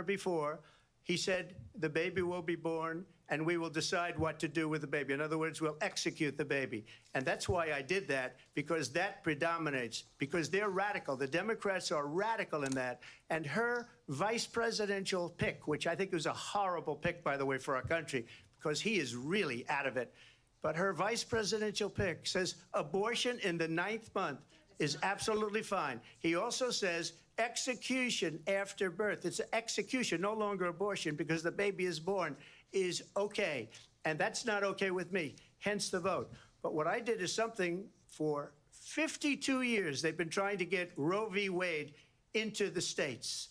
before, he said the baby will be born and we will decide what to do with the baby. In other words, we'll execute the baby. And that's why I did that, because that predominates, because they're radical. The Democrats are radical in that. And her vice presidential pick, which I think was a horrible pick, by the way, for our country, because he is really out of it. But her vice presidential pick says abortion in the 9th month is absolutely fine. He also says execution after birth. It's execution, no longer abortion, because the baby is born, is okay. And that's not okay with me, hence the vote. But what I did is something for 52 years. They've been trying to get Roe v. Wade into the states.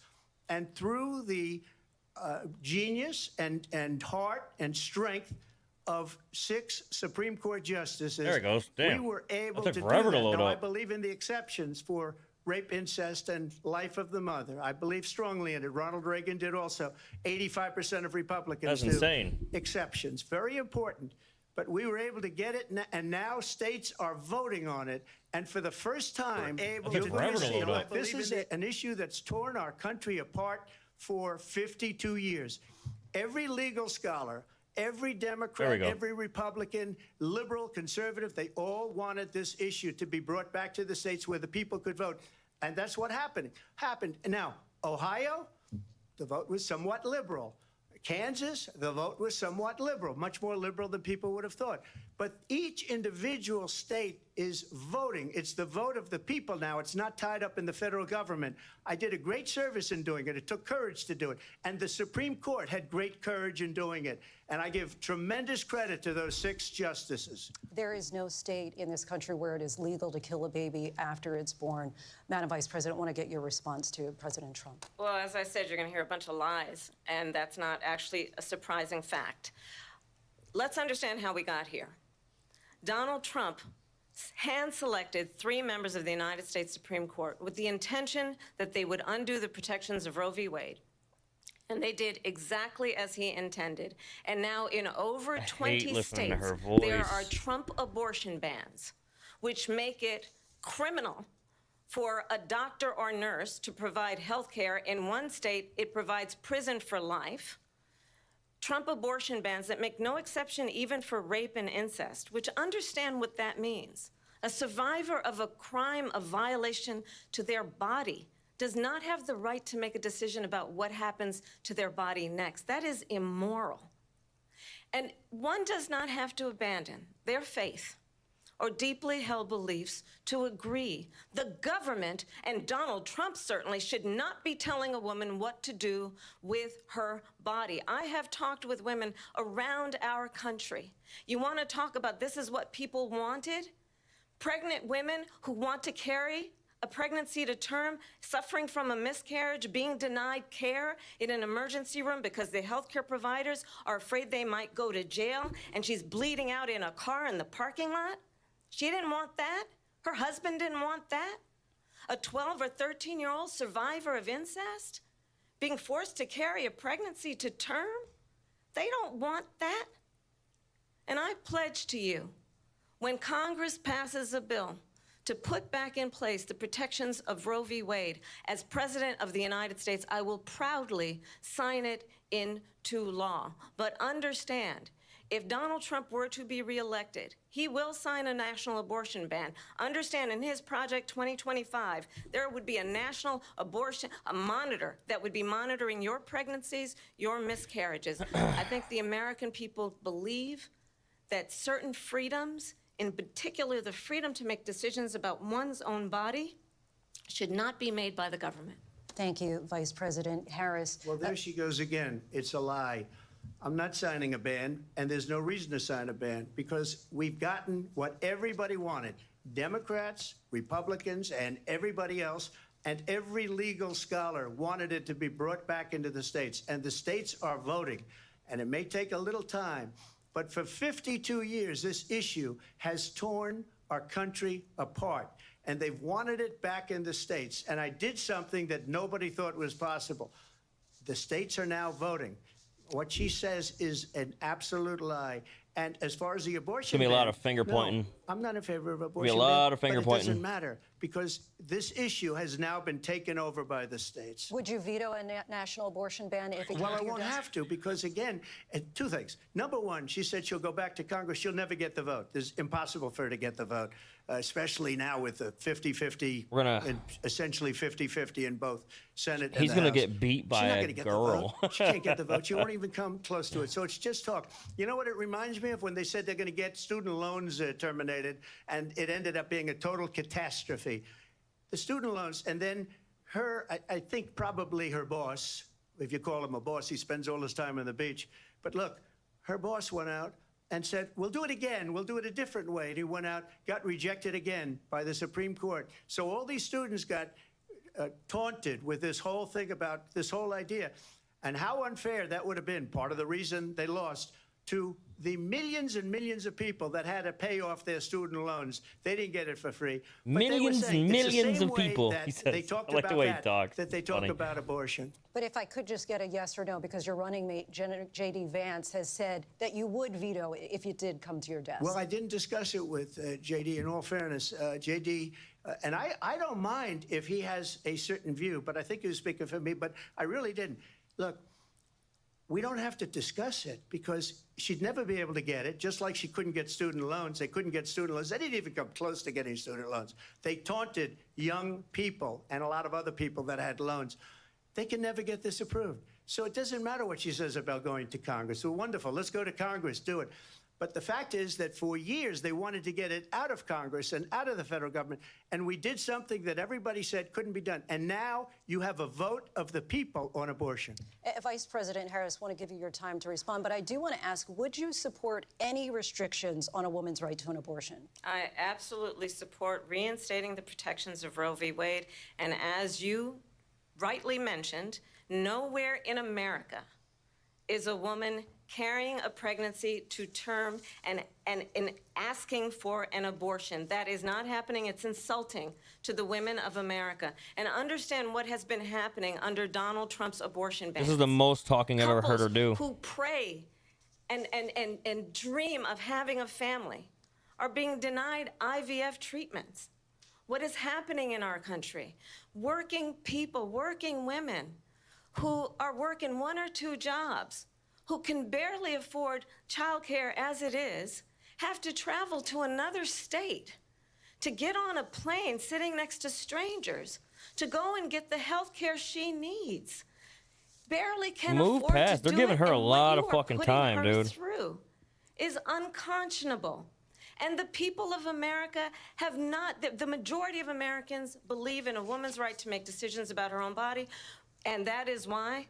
And through the genius and heart and strength of 6 Supreme Court justices, there it goes. Damn. We were able that to took do forever that. to load Now, up. I believe in the exceptions for rape, incest, and life of the mother. I believe strongly in it. Ronald Reagan did also. 85% of Republicans That's insane. do. Exceptions. Very important. But we were able to get it, and now states are voting on it. And for the first time, able to do this. This is an issue that's torn our country apart for 52 years. Every legal scholar, every Democrat, every Republican, liberal, conservative, they all wanted this issue to be brought back to the states where the people could vote. And that's what happened. Now, Ohio, the vote was somewhat liberal. Kansas, the vote was somewhat liberal, much more liberal than people would have thought. But each individual state is voting. It's the vote of the people now. It's not tied up in the federal government. I did a great service in doing it. It took courage to do it. And the Supreme Court had great courage in doing it. And I give tremendous credit to those 6 justices. There is no state in this country where it is legal to kill a baby after it's born. Madam Vice President, I want to get your response to President Trump. Well, as I said, you're going to hear a bunch of lies, and that's not actually a surprising fact. Let's understand how we got here. Donald Trump hand-selected 3 members of the United States Supreme Court with the intention that they would undo the protections of Roe v. Wade. And they did exactly as he intended. And now in over 20 states, there are Trump abortion bans, which make it criminal for a doctor or nurse to provide health care. In one state, it provides prison for life. Trump abortion bans that make no exception even for rape and incest, which understand what that means. A survivor of a crime of violation to their body does not have the right to make a decision about what happens to their body next. That is immoral. And one does not have to abandon their faith or deeply held beliefs to agree. The government, and Donald Trump certainly, should not be telling a woman what to do with her body. I have talked with women around our country. You want to talk about this is what people wanted? Pregnant women who want to carry a pregnancy to term, suffering from a miscarriage, being denied care in an emergency room because the healthcare providers are afraid they might go to jail, and she's bleeding out in a car in the parking lot. She didn't want that. Her husband didn't want that. A 12 or 13-year-old survivor of incest being forced to carry a pregnancy to term. They don't want that. And I pledge to you, when Congress passes a bill to put back in place the protections of Roe v. Wade, as President of the United States, I will proudly sign it into law. But understand, if Donald Trump were to be reelected, he will sign a national abortion ban. Understand, in his Project 2025, there would be a national abortion, a monitor that would be monitoring your pregnancies, your miscarriages. I think the American people believe that certain freedoms, in particular the freedom to make decisions about one's own body, should not be made by the government. Thank you, Vice President Harris. Well, there she goes again. It's a lie. I'm not signing a ban, and there's no reason to sign a ban, because we've gotten what everybody wanted. Democrats, Republicans, and everybody else, and every legal scholar wanted it to be brought back into the states, and the states are voting. And it may take a little time, but for 52 years, this issue has torn our country apart, and they've wanted it back in the states. And I did something that nobody thought was possible. The states are now voting. What she says is an absolute lie. And as far as the abortion, give me a lot of finger pointing. I'm not in favor of abortion. Be a lot of finger but it pointing. doesn't matter because this issue has now been taken over by the states. Would you veto a national abortion ban if it Well, came I to your won't desk? have to because, again, two things. Number one, she said she'll go back to Congress. She'll never get the vote. It's impossible for her to get the vote, especially now with the 50-50, essentially 50-50 in both Senate and the House. He's going to get beat by a girl. She can't get the vote. She won't even come close to it. So it's just talk. You know what it reminds me of? When they said they're going to get student loans terminated, and it ended up being a total catastrophe. The student loans, and then her, I think probably her boss, if you call him a boss, he spends all his time on the beach. But look, her boss went out and said, we'll do it again. We'll do it a different way. And he went out, got rejected again by the Supreme Court. So all these students got taunted with this whole thing about this whole idea. And how unfair that would have been, part of the reason they lost, to the millions and millions of people that had to pay off their student loans. They didn't get it for free. But Millions and millions of people, that he says. they talked I like the about way he that, talks. that they It's talk funny. about abortion. But if I could just get a yes or no, because your running mate, J.D. Vance, has said that you would veto it if it did come to your desk. Well, I didn't discuss it with J.D. In all fairness, J.D. And I don't mind if he has a certain view, but I think he was speaking for me, but I really didn't. Look, we don't have to discuss it because she'd never be able to get it, just like she couldn't get student loans. They couldn't get student loans. They didn't even come close to getting student loans. They taunted young people and a lot of other people that had loans. They can never get this approved. So it doesn't matter what she says about going to Congress. Well, wonderful. Let's go to Congress, do it. But the fact is that for years they wanted to get it out of Congress and out of the federal government, and we did something that everybody said couldn't be done. And now you have a vote of the people on abortion. Vice President Harris, I want to give you your time to respond, but I do want to ask, would you support any restrictions on a woman's right to an abortion? I absolutely support reinstating the protections of Roe v. Wade. And as you rightly mentioned, nowhere in America is a woman carrying a pregnancy to term and asking for an abortion. That is not happening. It's insulting to the women of America. And understand what has been happening under Donald Trump's abortion ban. This is the most talking I've ever heard her do. Who pray and dream of having a family are being denied IVF treatments. What is happening in our country? Working people, working women who are working 1 or 2 jobs, who can barely afford childcare as it is, have to travel to another state to get on a plane sitting next to strangers to go and get the health care she needs. Barely can Move afford past. to They're do giving it, her a and what lot you of are fucking putting time, her dude. through is unconscionable. And the people of America have not, the majority of Americans believe in a woman's right to make decisions about her own body, and that is why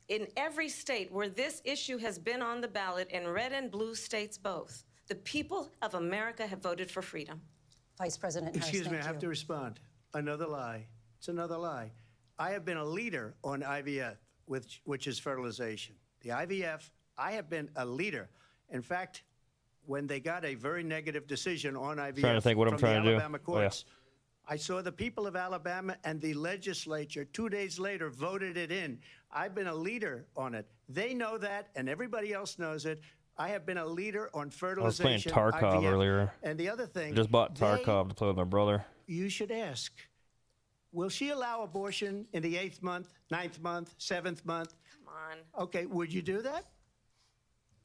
in every state where this issue has been on the ballot, in red and blue states both, the people of America have voted for freedom. Vice President Harris, Excuse me, I thank have you. to respond. Another lie. It's another lie. I have been a leader on IVF, which is fertilization. The IVF, I have been a leader. In fact, when they got a very negative decision on IVF Trying to think what I'm from trying the to do. Alabama courts, I saw the people of Alabama and the legislature 2 days later voted it in. I've been a leader on it. They know that, and everybody else knows it. I have been a leader on fertilization. I was playing Tarkov IVF. earlier. And the other thing, I just bought Tarkov to play with my brother. you should ask, will she allow abortion in the 8th month, 9th month, 7th month? Come on. Okay, would you do that?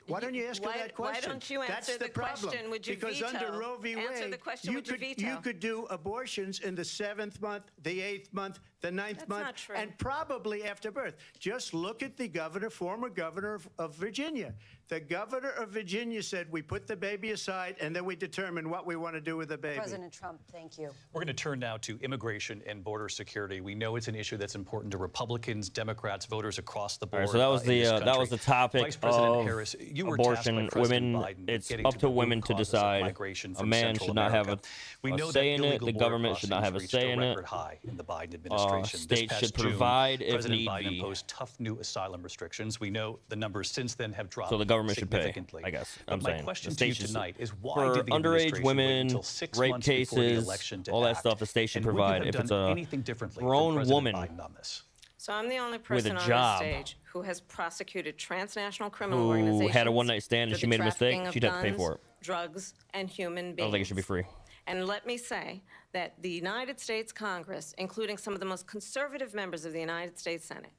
Why don't you ask her that question? Why don't you answer That's the problem. question, would you because veto? under Roe v. Wade, Answer the question, you would you could, veto? do abortions in the 7th month, the 8th month, the 9th That's month, not true. and probably after birth. Just look at the governor, former governor of Virginia. The governor of Virginia said, we put the baby aside, and then we determine what we want to do with the baby. President Trump, thank you. We're going to turn now to immigration and border security. We know it's an issue that's important to Republicans, Democrats, voters across the board. All right, so that was in this that was country. the topic Vice President of Harris, you were tasked by abortion. President Women, Biden with it's getting up to to the root women to causes of decide. migration A from man Central should not have America. We a know say that in it. illegal The border government should not crossings have a reached say in it. record high in the Biden administration. States This past should June, provide if President need Biden be. imposed tough new asylum restrictions. We know the numbers since then have dropped So the government should pay, significantly. I guess. But I'm my saying. question The to you states should- tonight is why for did the underage administration wait women, until 6 rape months before the cases, election to all that act? stuff the state should And would you provide. have If done it's a anything differently grown from President woman Biden on this? So I'm the only person on this job. stage who has prosecuted transnational criminal Who organizations. had a one-night stand and for she the made a mistake, trafficking of she'd have to pay guns, for it. drugs, and human beings. I don't think it should be free. And let me say that the United States Congress, including some of the most conservative members of the United States Senate,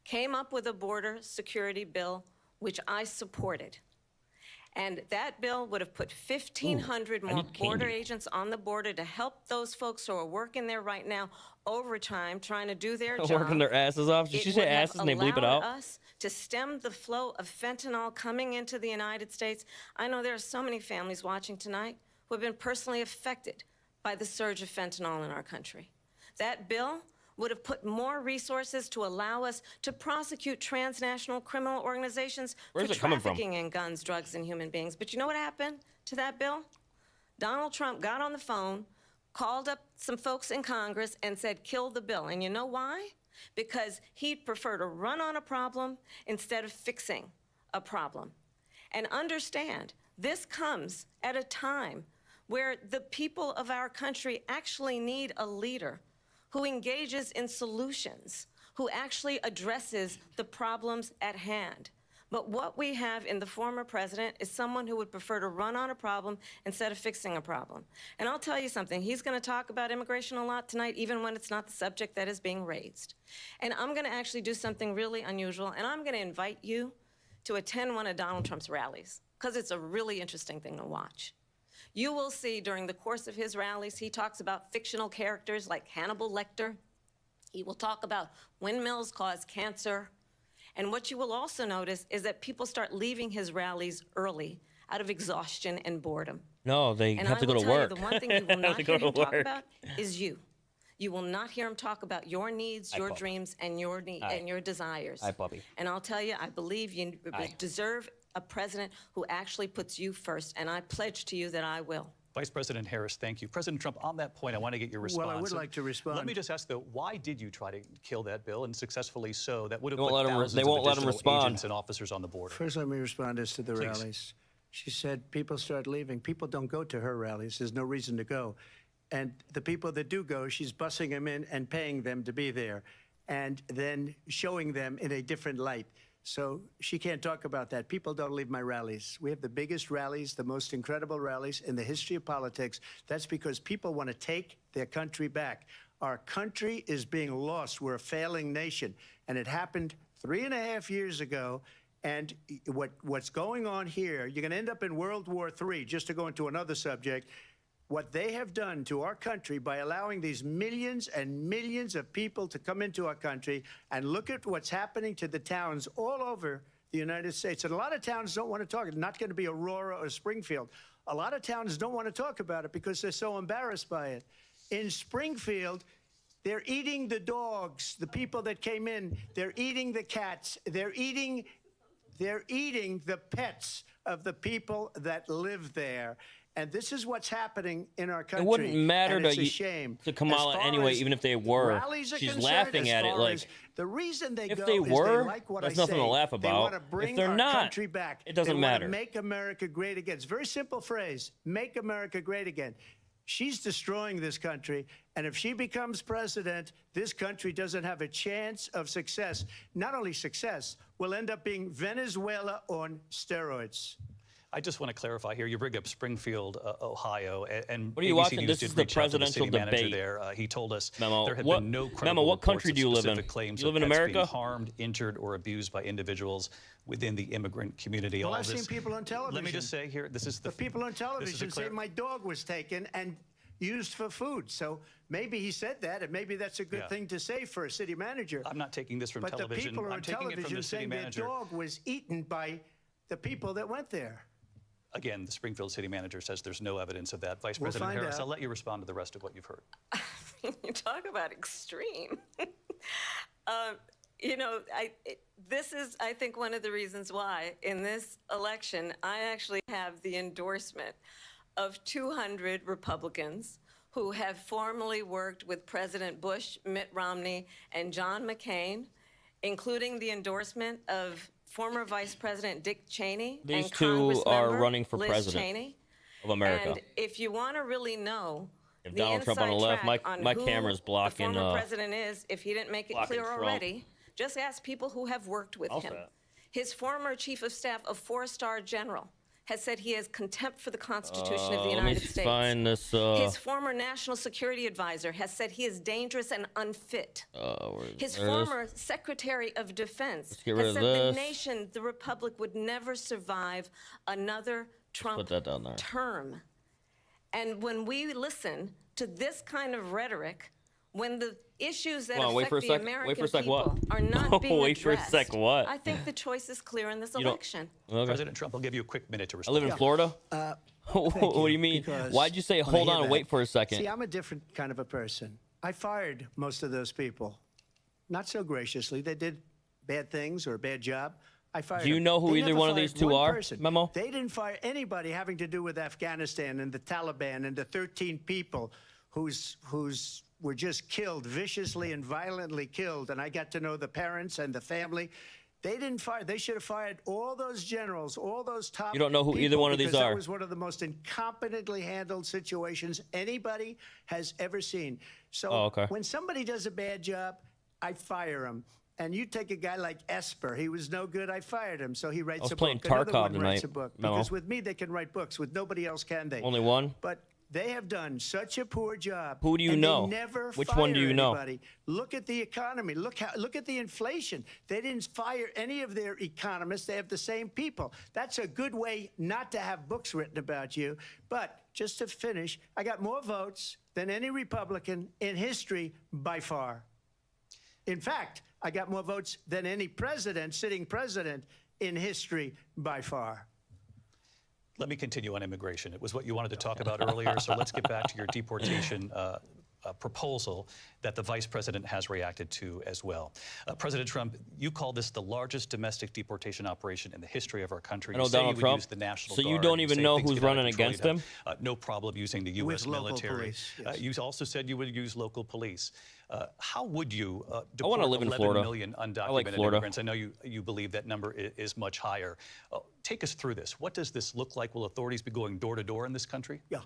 came up with a border security bill, which I supported. And that bill would have put 1,500 more need border candy. agents on the border to help those folks who are working there right now overtime, trying to do their job. Working their asses off. Did It she say would have asses and they bleep it allowed out? us to stem the flow of fentanyl coming into the United States. I know there are so many families watching tonight who have been personally affected by the surge of fentanyl in our country. That bill would have put more resources to allow us to prosecute transnational criminal organizations Where's for it coming from? trafficking in guns, drugs, and human beings. But you know what happened to that bill? Donald Trump got on the phone, called up some folks in Congress, and said, kill the bill. And you know why? Because he'd prefer to run on a problem instead of fixing a problem. And understand, this comes at a time where the people of our country actually need a leader who engages in solutions, who actually addresses the problems at hand. But what we have in the former president is someone who would prefer to run on a problem instead of fixing a problem. And I'll tell you something, he's going to talk about immigration a lot tonight, even when it's not the subject that is being raised. And I'm going to actually do something really unusual, and I'm going to invite you to attend one of Donald Trump's rallies, because it's a really interesting thing to watch. You will see during the course of his rallies, he talks about fictional characters like Hannibal Lecter. He will talk about windmills cause cancer. And what you will also notice is that people start leaving his rallies early out of exhaustion and boredom. No, they And have I to go will to tell work. you, the one thing you will Have not to hear go him to talk work. about is you. You will not hear him talk about your needs, your puppy. dreams, and your desires. Hi, puppy. And I'll tell you, I believe you Hi. deserve a president who actually puts you first, and I pledge to you that I will. Vice President Harris, thank you. President Trump, on that point, I want to get your response. Well, I would like to respond. Let me just ask, though, why did you try to kill that bill, and successfully so? That would have They won't put let him- thousands they won't of let him additional respond. agents and officers on the border. First, let me respond as to the Please. rallies. She said people start leaving. People don't go to her rallies. There's no reason to go. And the people that do go, she's bussing them in and paying them to be there, and then showing them in a different light. So she can't talk about that. People don't leave my rallies. We have the biggest rallies, the most incredible rallies in the history of politics. That's because people want to take their country back. Our country is being lost. We're a failing nation. And it happened 3.5 years ago. And what's going on here, you're going to end up in World War III, just to go into another subject. What they have done to our country by allowing these millions and millions of people to come into our country, and look at what's happening to the towns all over the United States. And a lot of towns don't want to talk. It's not going to be Aurora or Springfield. A lot of towns don't want to talk about it because they're so embarrassed by it. In Springfield, they're eating the dogs, the people that came in. They're eating the cats. They're eating the pets of the people that live there. And this is what's happening in our country. It wouldn't matter and it's to a shame. to Kamala As far anyway, as even if they were. rallies are She's concerned, laughing as at it far like, as the reason they if go they is were, they like what that's I nothing say. to laugh They about. want to If bring they're our not, country back. it doesn't they matter. Want to make America great again. It's a very simple phrase. Make America great again. She's destroying this country, and if she becomes president, this country doesn't have a chance of success. Not only success, we'll end up being Venezuela on steroids. I just want to clarify here. You bring up Springfield, Ohio, and What are you ABC watching? News This did is the reach out to presidential city manager debate. there. He told us Memo, there had what- been no Memo, credible what reports country of do you live in? specific claims You live of in pets America? being harmed, injured, or abused by individuals within the immigrant community. Well, All I've this- seen people on television. Let me just say here, this is the The people on this is a television say clear- my dog was taken and used for food. So maybe he said that, and maybe that's a good Yeah. thing to say for a city manager. I'm not taking this from But television. the people I'm on taking it from television the city saying their manager. dog was eaten by the people that went there. Again, the Springfield city manager says there's no evidence of that. Vice We'll President find Harris, out. I'll let you respond to the rest of what you've heard. You talk about extreme. This is, I think, one of the reasons why in this election, I actually have the endorsement of 200 Republicans who have formerly worked with President Bush, Mitt Romney, and John McCain, including the endorsement of former Vice President Dick Cheney These and two are Congressmember running for Liz president Cheney. of America. And if you want to really know If the Donald Trump on the inside left, track on my who camera's blocking, the former president is, if he didn't make it blocking clear Trump. already, Just ask people who have worked with him. His former chief of staff, a 4-star general, has said he has contempt for the Constitution of the United States. Let me find this. His former national security advisor has said he is dangerous and unfit. His former secretary of defense get rid has of said the this. nation, the republic, would never survive another Trump put that down there. term. And when we listen to this kind of rhetoric, when the issues that Hold on, wait for affect a the sec. American Wait for a sec, people what? are not being Wait for a addressed, sec, what? I think the choice is clear in this don't- election. Okay. President Trump, I'll give you a quick minute to I respond. live in Florida. What do you mean? because Why'd you say when I hold hear on and that- wait for a second? See, I'm a different kind of a person. I fired most of those people, not so graciously. They did bad things or a bad job. I fired Do you them. know who They either never one of fired these two one are, person. Memo? They didn't fire anybody having to do with Afghanistan and the Taliban and the 13 people whose were just killed, viciously and violently killed. And I got to know the parents and the family. They didn't fire. They should have fired all those generals, all those top. You don't know who either people, one of these because are. That was one of the most incompetently handled situations anybody has ever seen. So okay. when somebody does a bad job, I fire him. And you take a guy like Esper. He was no good. I fired him. So he writes was a playing book. Another Tarkov one writes tonight, a book. Memo. Because with me, they can write books. With nobody else can they? Only one? But they have done such a poor job. Who do you and know? They never Which fire one do you know? anybody. Look at the economy. Look at the inflation. They didn't fire any of their economists. They have the same people. That's a good way not to have books written about you. But just to finish, I got more votes than any Republican in history by far. In fact, I got more votes than any president, sitting president in history by far. Let me continue on immigration. It was what you wanted to talk about earlier, so let's get back to your deportation proposal that the vice president has reacted to as well. President Trump, you call this the largest domestic deportation operation in the history of our country. I know You say Donald you would Trump. use the National So you Guard. don't even say know things who's get out of running control, against you'd him? have, no problem using the U.S. With local military. police, yes. You also said you would use local police. How would you I deport wanna live in 11 Florida. million undocumented I like Florida. immigrants? I know you believe that number is much higher. Take us through this. What does this look like? Will authorities be going door to door in this country? Yeah.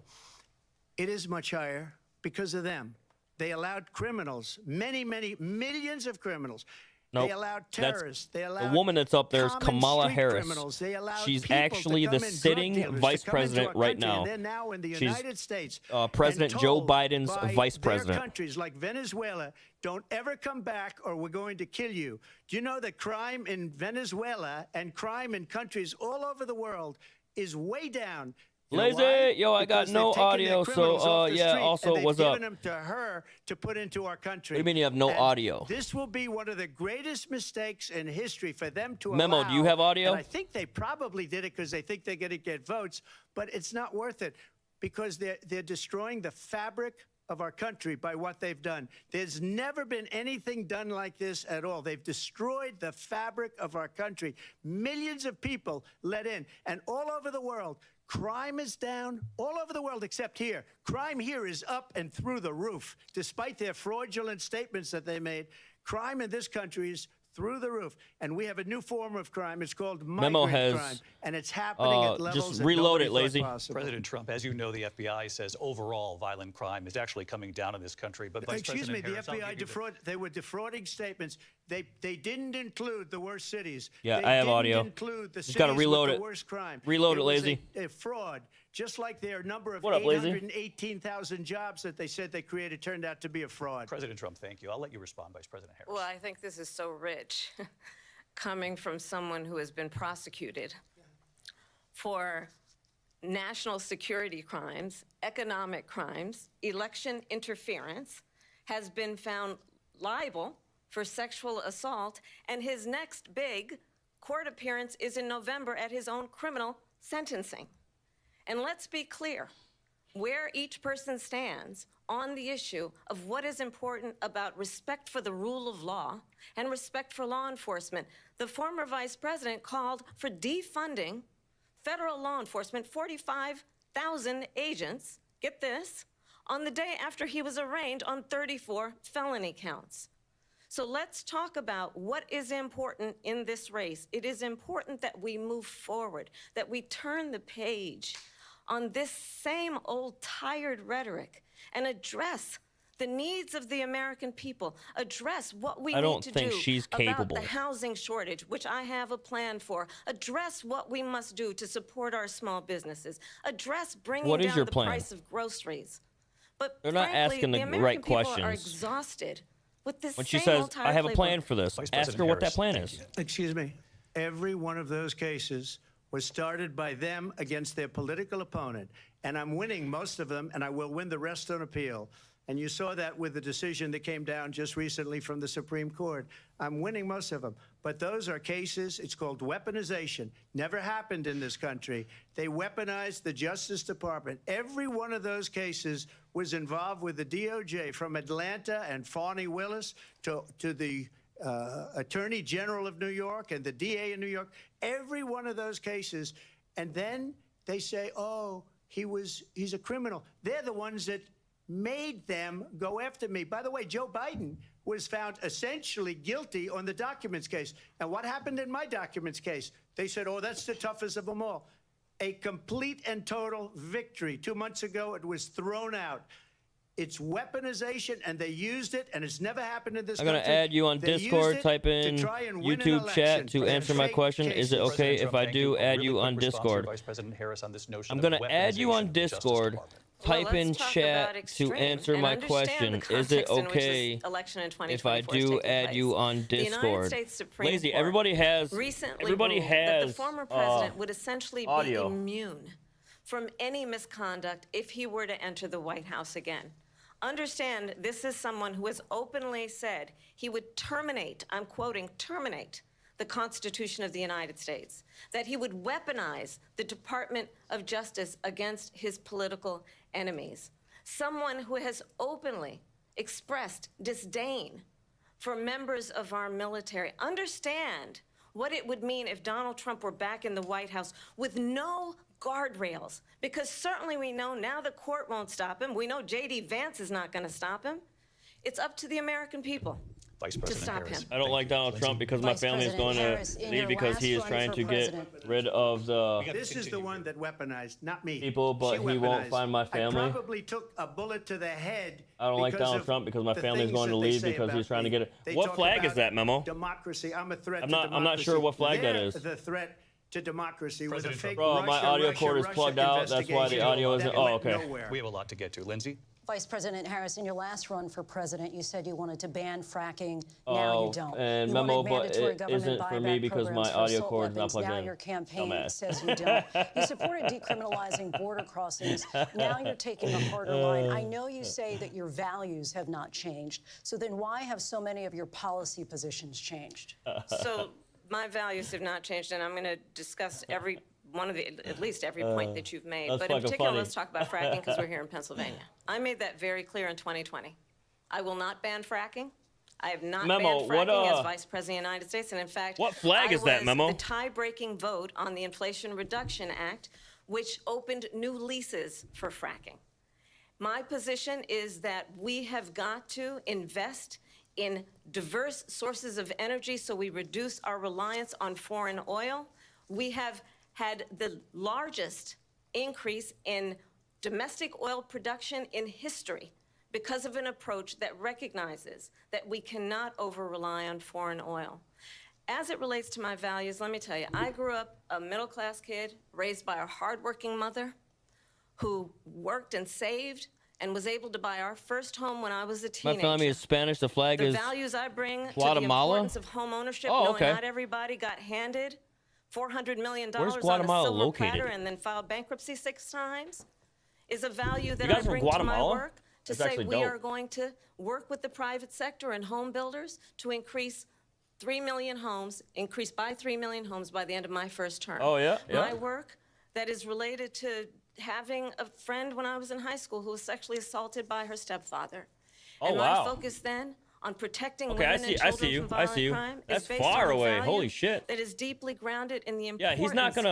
It is much higher because of them. They allowed criminals, many, many millions of criminals. Nope. They allowed That's- terrorists. They allowed the woman that's up there is common Kamala street Harris. criminals. They allowed She's people to actually come the in, drug sitting dealers, vice to come into president our right country, now. And they're now in the She's, United States. President and Joe told Biden's by vice their president. countries like Venezuela, don't ever come back or we're going to kill you. Do you know that crime in Venezuela and crime in countries all over the world is way down? You know Lazy, why? yo, I got Because no they've taken their audio, so, criminals off the yeah, street also, and they've what's given up? them to her to put into our country. What do you mean you have no And audio? This will be one of the greatest mistakes in history for them to Memo, allow. do you have audio? And I think they probably did it because they think they're going to get votes, but it's not worth it because they're destroying the fabric of our country by what they've done. There's never been anything done like this at all. They've destroyed the fabric of our country. Millions of people let in, and all over the world, crime is down all over the world except here. Crime here is up and through the roof. Despite their fraudulent statements that they made, crime in this country is through the roof. And we have a new form of crime. It's called Memo migrant has, crime. And it's happening at levels just that reload nobody it, thought Lazy. possible. President Trump, as you know, the FBI says overall violent crime is actually coming down in this country. But Vice Excuse me, President the Harris, I'll FBI give you they were defrauding statements. They didn't include the worst cities. Yeah, they I have didn't audio. include the Just cities gotta reload with it. the worst crime. Reload it, was Lazy. a fraud. Just like their number of What up, Lazy? 818,000 jobs that they said they created turned out to be a fraud. President Trump, thank you. I'll let you respond, Vice President Harris. Well, I think this is so rich, coming from someone who has been prosecuted for national security crimes, economic crimes, election interference, has been found liable for sexual assault, and his next big court appearance is in November at his own criminal sentencing. And let's be clear, where each person stands on the issue of what is important about respect for the rule of law and respect for law enforcement. The former vice president called for defunding federal law enforcement, 45,000 agents, get this, on the day after he was arraigned on 34 felony counts. So let's talk about what is important in this race. It is important that we move forward, that we turn the page on this same old tired rhetoric and address the needs of the American people, address what we I need don't to think do she's about capable. the housing shortage, which I have a plan for, address what we must do to support our small businesses, address bringing What is down your the plan? price of groceries. But They're not frankly, asking the American right people are questions. exhausted with this When she same says, old I have a tired plan playbook. for this, Vice ask her President what that Harris, plan thank is. you. Excuse me. Every one of those cases was started by them against their political opponent. And I'm winning most of them, and I will win the rest on appeal. And you saw that with the decision that came down just recently from the Supreme Court. I'm winning most of them. But those are cases, it's called weaponization. Never happened in this country. They weaponized the Justice Department. Every one of those cases was involved with the DOJ, from Atlanta and Fani Willis to the Attorney General of New York and the DA in New York. Every one of those cases. And then they say, oh, he's a criminal. They're the ones that made them go after me. By the way, Joe Biden was found essentially guilty on the documents case. And what happened in my documents case? They said, oh, that's the toughest of them all. A complete and total victory. 2 months ago, it was thrown out. It's weaponization, and they used it, and it's never happened in this I'm country. going to add you on They used Discord. it Type to in try and win an YouTube chat election to for answer my fake question. Is it cases. okay President if Trump, I thank do you. add Really you quick on response from Discord? Vice President Harris on this notion I'm of going to add you weaponization on of the Justice Discord. Department. Well, Type in let's talk chat about to extreme answer and my understand question. the Is it context in which this okay election in if I 2024 is do taking add place? you on The United Discord? States Supreme Lazy, Court everybody has recently ruled that the former president would essentially audio. be immune from any misconduct if he were to enter the White House again. Understand, this is someone who has openly said he would terminate, I'm quoting, terminate the Constitution of the United States, that he would weaponize the Department of Justice against his political enemies. Someone who has openly expressed disdain for members of our military. Understand what it would mean if Donald Trump were back in the White House with no guardrails, because certainly we know now the court won't stop him. We know J.D. Vance is not going to stop him. It's up to the American people Vice to President stop Harris. him. I don't like Donald Trump because my Vice family is President going Harris, to in leave your because he is last trying run to for get president. rid of the This is the one that weaponized, not me. people, but She he won't weaponized. find my family. I probably took a bullet to the head. I don't like because Donald of Trump because my the family is things going to that they leave say because he's about trying to me. get it. They What talk flag is about that, Memo? Democracy. I'm a threat I'm to not- democracy. I'm not sure what flag that They're is. the threat to democracy with a President fake Bro, my audio cord is plugged out. That's why the audio isn't. Oh, okay. We have a lot to get to. Lindsay? Vice President Harris, in your last run for president, you said you wanted to ban fracking. Now you don't. and you Memo, wanted but mandatory it government isn't for me buyback because programs my for audio assault cord is not weapons. plugged Now in. your campaign Dumbass. says you don't. You supported decriminalizing border crossings. Now you're taking a harder line. I know you say that your values have not changed. So then why have so many of your policy positions changed? So my values have not changed, and I'm going to discuss every one of the, at least every point that you've made. that's But in fucking particular, funny. let's talk about fracking because we're here in Pennsylvania. I made that very clear in 2020. I will not ban fracking. I have not Memo, banned what, fracking as Vice President of the United States. And in fact, What flag I is that, was Memo? the tie-breaking vote on the Inflation Reduction Act, which opened new leases for fracking. My position is that we have got to invest in diverse sources of energy so we reduce our reliance on foreign oil. We have had the largest increase in domestic oil production in history because of an approach that recognizes that we cannot over-rely on foreign oil. As it relates to my values, let me tell you, I grew up a middle-class kid raised by a hardworking mother who worked and saved and was able to buy our first home when I was a My teenager. family is Spanish. The flag The is values I bring to the Guatemala? importance of home ownership, Oh, knowing okay. not everybody got handed $400 million Where's on a Guatemala silver located? platter and then filed bankruptcy 6 times, is a value that guys I from bring to my Guatemala? work to That's say actually we dope. are going to work with the private sector and home builders to increase 3 million homes, increase by 3 million homes by the end of my first term. Oh, yeah? Yeah. My work that is related to having a friend when I was in high school who was sexually assaulted by her stepfather. Oh, and wow. my focus then on protecting Okay, I women see- and I children see you. from I violent see you. crime That's is based far on a away. value Holy shit. that is deeply grounded in the Yeah, importance he's not gonna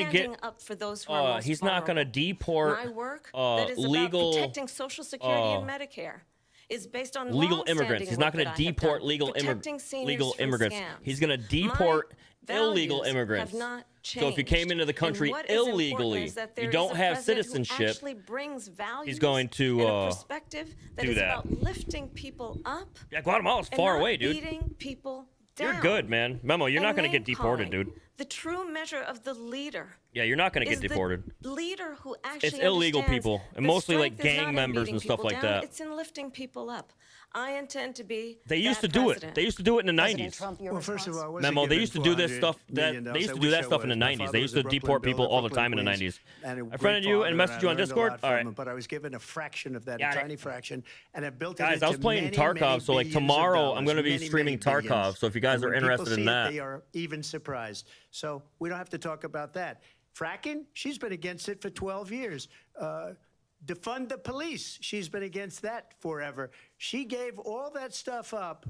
of get. standing up for those who are most He's not gonna vulnerable. deport My work that is legal. about protecting Social Security and Medicare is based on legal longstanding immigrants. He's not work going that to I have deport done, legal protecting seniors legal from immigrants. scams. He's going to My deport illegal values immigrants. have not So if you came into the changed. country And what is important illegally, is that you there don't is a have president who citizenship, actually brings values he's going to, and a perspective that do is that. about lifting people up. Yeah, Guatemala's and far not away, dude. beating people down. You're good, man. Memo, you're not And going to get deported, name-calling. dude. The true measure of the leader Yeah, you're not going to is get deported. the leader who actually It's illegal understands people, and that mostly like strength is not gang in members beating and stuff people like down, that. It's in lifting people up. I intend to be They used to that do president. it. They used to do it in the President 90s. Trump, your Well, first of response? all, I wasn't Memo, they given used to do this $400 stuff million. they I used to wish do I that stuff in the was. My 90s. father They was used a to Brooklyn deport builder, people all the Brooklyn, time in the Queens, 90s. and a I great friended you and father, messaged you on I learned a Discord? lot All from right. him, but I was given a fraction of that, Got a it. tiny fraction, and I built it Guys, I was into playing many, Tarkov, many so like billions of tomorrow dollars, I'm going to be many, streaming many billions. Tarkov. So if you guys And are when people interested in see it, that, they are even surprised. So we don't have to talk about that. Fracking, she's been against it for 12 years. Defund the police, she's been against that forever. She gave all that stuff up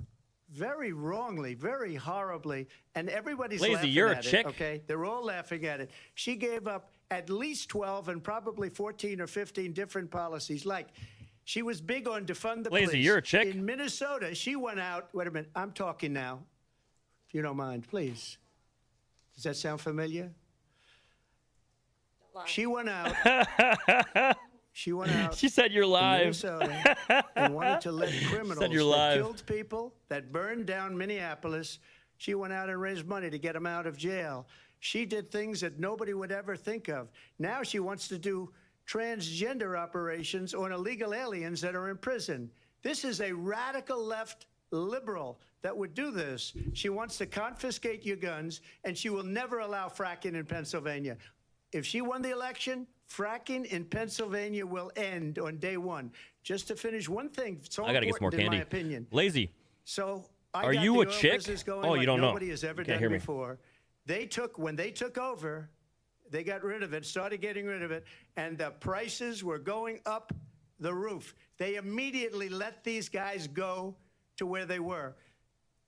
very wrongly, very horribly, and everybody's Lazy, laughing you're a at chick. it, okay? They're all laughing at it. She gave up at least 12 and probably 14 or 15 different policies. Like, she was big on defund the Lazy, police. you're a chick. In Minnesota, she went out, wait a minute, I'm talking now, if you don't mind, please. Does that sound familiar? She went out. She went out. she said you're in live. Minnesota and wanted to let criminals you're that live. killed people, that burned down Minneapolis. She went out and raised money to get them out of jail. She did things that nobody would ever think of. Now she wants to do transgender operations on illegal aliens that are in prison. This is a radical left liberal that would do this. She wants to confiscate your guns, and she will never allow fracking in Pennsylvania. If she won the election, fracking in Pennsylvania will end on day one. Just to finish one thing, so I got to get some more important candy. in my opinion. Lazy. So Are got you the a oil chick? business going Oh, you like don't know. nobody has ever You can't done hear me. before. When they took over, they got rid of it, started getting rid of it, and the prices were going up the roof. They immediately let these guys go to where they were.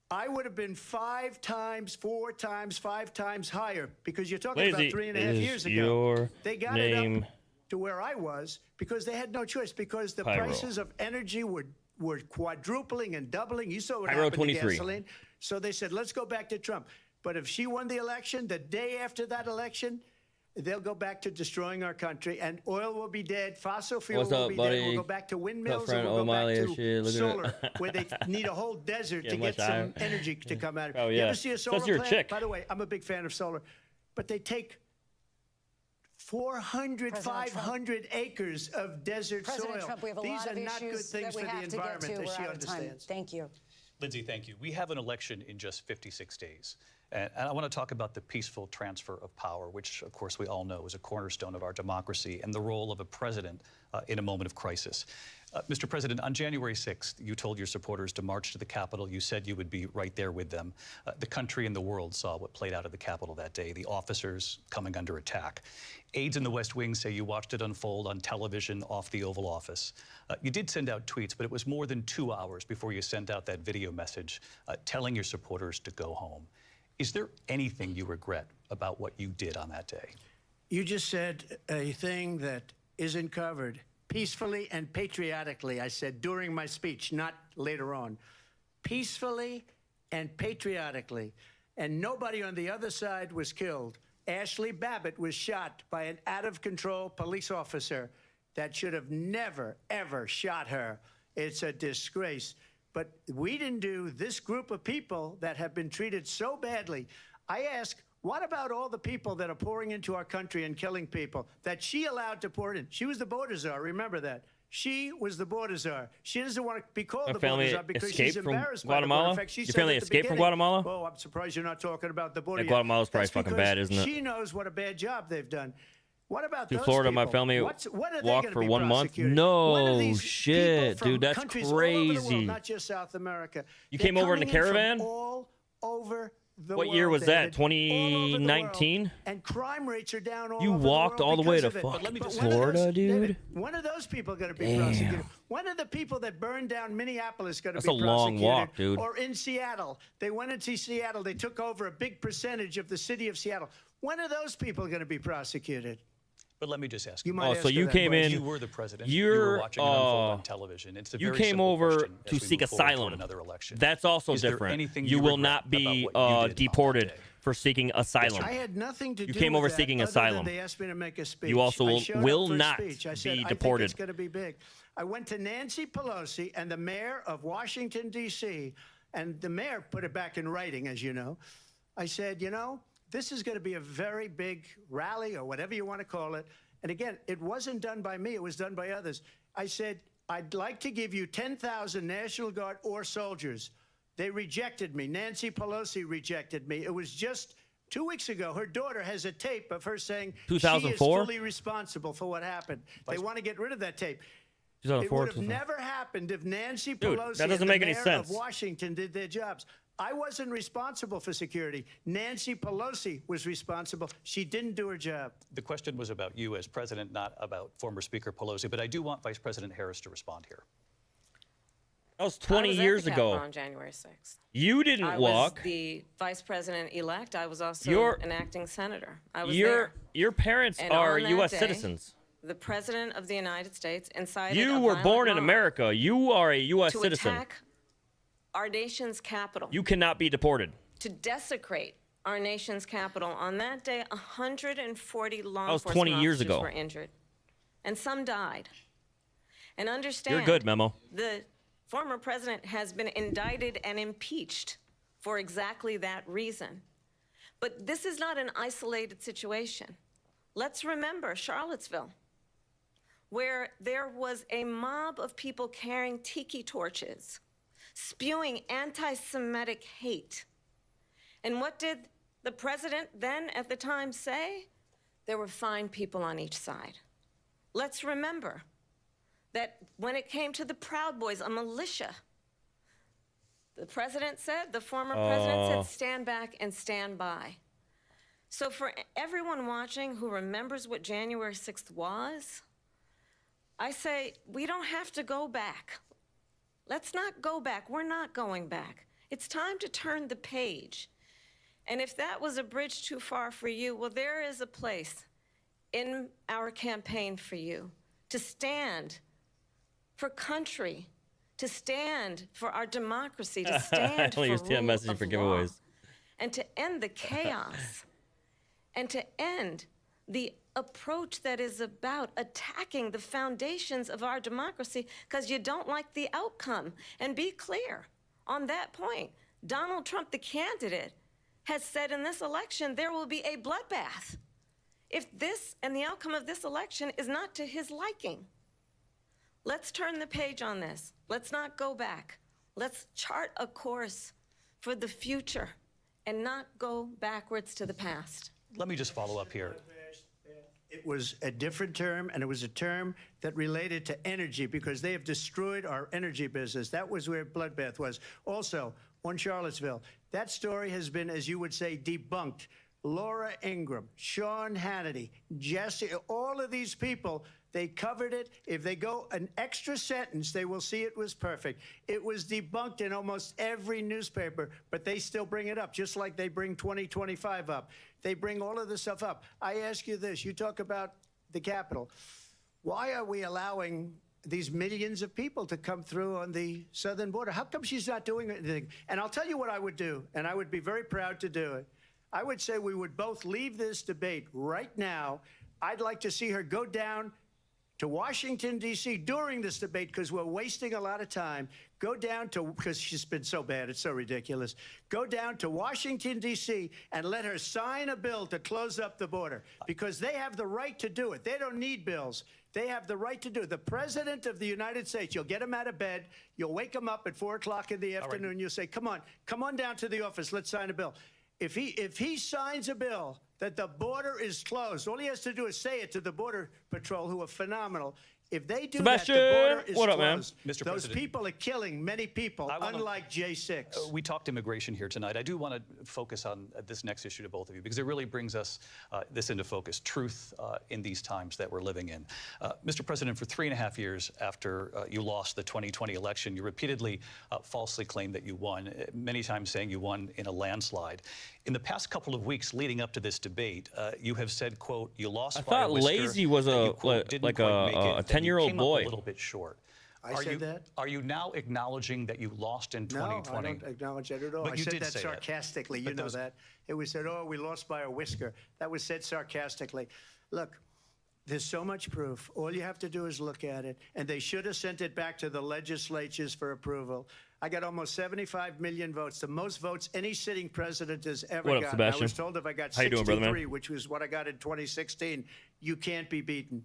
I would have been 5 times, 4 times, 5 times higher, because you're talking Lazy, about 3.5 is years ago. your They got it name up to where I was because they had no choice, because the Pyro? prices of energy were quadrupling and doubling. You saw what Pyro happened 23. to gasoline. So they said, let's go back to Trump. But if she won the election, the day after that election, they'll go back to destroying our country, and oil will be dead, fossil fuel What's will up, be buddy? dead. We'll go back to windmills, friend and we'll go O'Malley back and shit. to Look at solar, where they need a whole desert to Getting get much some higher. energy to come out of it. Oh, You yeah. ever see a solar Says you're a plant? chick. By the way, I'm a big fan of solar, but they take 400, President Trump. 500 acres of desert President soil. Trump, we have a These lot are of not good issues things that we for the have to get to. environment, as We're she out of time. understands. Thank you. Lindsay, thank you. We have an election in just 56 days. And I want to talk about the peaceful transfer of power, which, of course, we all know is a cornerstone of our democracy, and the role of a president in a moment of crisis. Mr. President, on January 6th, you told your supporters to march to the Capitol. You said you would be right there with them. The country and the world saw what played out at the Capitol that day, the officers coming under attack. Aides in the West Wing say you watched it unfold on television off the Oval Office. You did send out tweets, but it was more than 2 hours before you sent out that video message telling your supporters to go home. Is there anything you regret about what you did on that day? You just said a thing that isn't covered. Peacefully and patriotically, I said during my speech, not later on. Peacefully and patriotically. And nobody on the other side was killed. Ashley Babbitt was shot by an out-of-control police officer that should have never, ever shot her. It's a disgrace. But we didn't do this group of people that have been treated so badly. I ask, what about all the people that are pouring into our country and killing people that she allowed to pour in? She was the border czar, remember that. She was the border czar. She doesn't want to be called Her the border family czar because escaped she's from embarrassed by the border. Guatemala? In fact, she Your said family at the escaped from beginning, Guatemala? Oh, I'm surprised you're not talking about the border Yeah, yet. Guatemala's probably That's fucking because bad, isn't it? She knows what a bad job they've done. What about To those Florida, my people? family When are they walked gonna for be 1 month? prosecuted? No When are these shit, people from dude, that's countries all over the world, crazy. not just South America. You They're came over in a coming from caravan? all over the What world, year was that, David, all over the world. 2019? And crime rates are down all You over the walked world all the way because to of it. fucking But Florida, when are those, dude? David, when are those people going to be Damn. prosecuted? When are the people that burned down Minneapolis going to That's be a long prosecuted? walk, dude. Or in Seattle. They went into Seattle. They took over a big percentage of the city of Seattle. When are those people going to be prosecuted? But let me just ask you. You might Oh, ask so her you that came question. in. You were the president. You were watching it unfold on television. It's a You very came simple over question as to we seek move forward toward asylum. another election. That's also Is there different. anything You will regret not be about what you did on that deported day? for seeking asylum. I had nothing to do You came with over that seeking other asylum. than they asked me to make a speech. You also I showed up will for a not speech. I be said, I deported. think it's going to be big. I went to Nancy Pelosi and the mayor of Washington, D.C., and the mayor put it back in writing, as you know. I said, you know, this is going to be a very big rally or whatever you want to call it. And again, it wasn't done by me. It was done by others. I said, I'd like to give you 10,000 National Guard or soldiers. They rejected me. Nancy Pelosi rejected me. It was just 2 weeks ago. Her daughter has a tape of her saying 2004? she is fully responsible for what happened. They want to get rid of that tape. It 2004, would have never happened if Nancy Pelosi that doesn't and make the any mayor sense. of Washington did their jobs. I wasn't responsible for security. Nancy Pelosi was responsible. She didn't do her job. The question was about you as president, not about former Speaker Pelosi. But I do want Vice President Harris to respond here. That was 20 I was years at the Capitol ago. on January 6th. You didn't I walk. was the vice president-elect. I was also You're- an acting senator. I was Your there. your parents And are on that U.S. day, citizens. The president of the United States incited You a were violent born in mob America. You are a U.S. to citizen. attack our nation's capital, You cannot be deported. to desecrate our nation's capital. On that day, 140 law That was enforcement 20 years officers ago. were injured, and some died. And understand, You're good, Memo. the former president has been indicted and impeached for exactly that reason. But this is not an isolated situation. Let's remember Charlottesville, where there was a mob of people carrying tiki torches, spewing anti-Semitic hate. And what did the president then at the time say? There were fine people on each side. Let's remember that when it came to the Proud Boys, a militia, the president said, the former president said, stand back and stand by. So for everyone watching who remembers what January 6th was, I say we don't have to go back. Let's not go back. We're not going back. It's time to turn the page. And if that was a bridge too far for you, well, there is a place in our campaign for you to stand for country, to stand for our democracy, to stand for I only use TM rule messaging of for law, giveaways. and to end the chaos, and to end the approach that is about attacking the foundations of our democracy because you don't like the outcome. And be clear on that point. Donald Trump, the candidate, has said in this election there will be a bloodbath if this and the outcome of this election is not to his liking. Let's turn the page on this. Let's not go back. Let's chart a course for the future and not go backwards to the past. Let me just follow up here. It was a different term, and it was a term that related to energy because they have destroyed our energy business. That was where bloodbath was. Also, on Charlottesville, that story has been, as you would say, debunked. Laura Ingraham, Sean Hannity, Jesse, all of these people, they covered it. If they go an extra sentence, they will see it was perfect. It was debunked in almost every newspaper, but they still bring it up, just like they bring 2025 up. They bring all of this stuff up. I ask you this. You talk about the Capitol. Why are we allowing these millions of people to come through on the southern border? How come she's not doing anything? And I'll tell you what I would do, and I would be very proud to do it. I would say we would both leave this debate right now. I'd like to see her go down to Washington, D.C. during this debate because we're wasting a lot of time. Go down to, because she's been so bad, it's so ridiculous. Go down to Washington, D.C. and let her sign a bill to close up the border because they have the right to do it. They don't need bills. They have the right to do it. The President of the United States, you'll get him out of bed. You'll wake him up at 4 o'clock in the afternoon. You'll say, come on down to the office. Let's sign a bill. If he signs a bill that the border is closed, all he has to do is say it to the Border Patrol, who are phenomenal. If they do Sebastian, that, the border is what up, closed. man? Mr. Those President, people are killing many people, unlike J6. We talked immigration here tonight. I do want to focus on this next issue to both of you because it really brings us this into focus, truth in these times that we're living in. Mr. President, for 3.5 years after you lost the 2020 election, you repeatedly falsely claimed that you won, many times saying you won in a landslide. In the past couple of weeks leading up to this debate, you have said, "quote You lost." I by a thought whisker, lazy was that a you, quote, didn't like quite make it, a that you 10-year-old came up boy. a little bit short. I said that? Are you now acknowledging that you lost in 2020? No, I don't acknowledge that at all. But I you said did that say that. sarcastically. But You know those- that. It was said, oh, we lost by a whisker. That was said sarcastically. Look, there's so much proof. All you have to do is look at it. And they should have sent it back to the legislatures for approval. I got almost 75 million votes, the most votes any sitting president has ever What up, gotten. I Sebastian? was told if I got How you doing, 63, brother, man? which was what I got in 2016, you can't be beaten.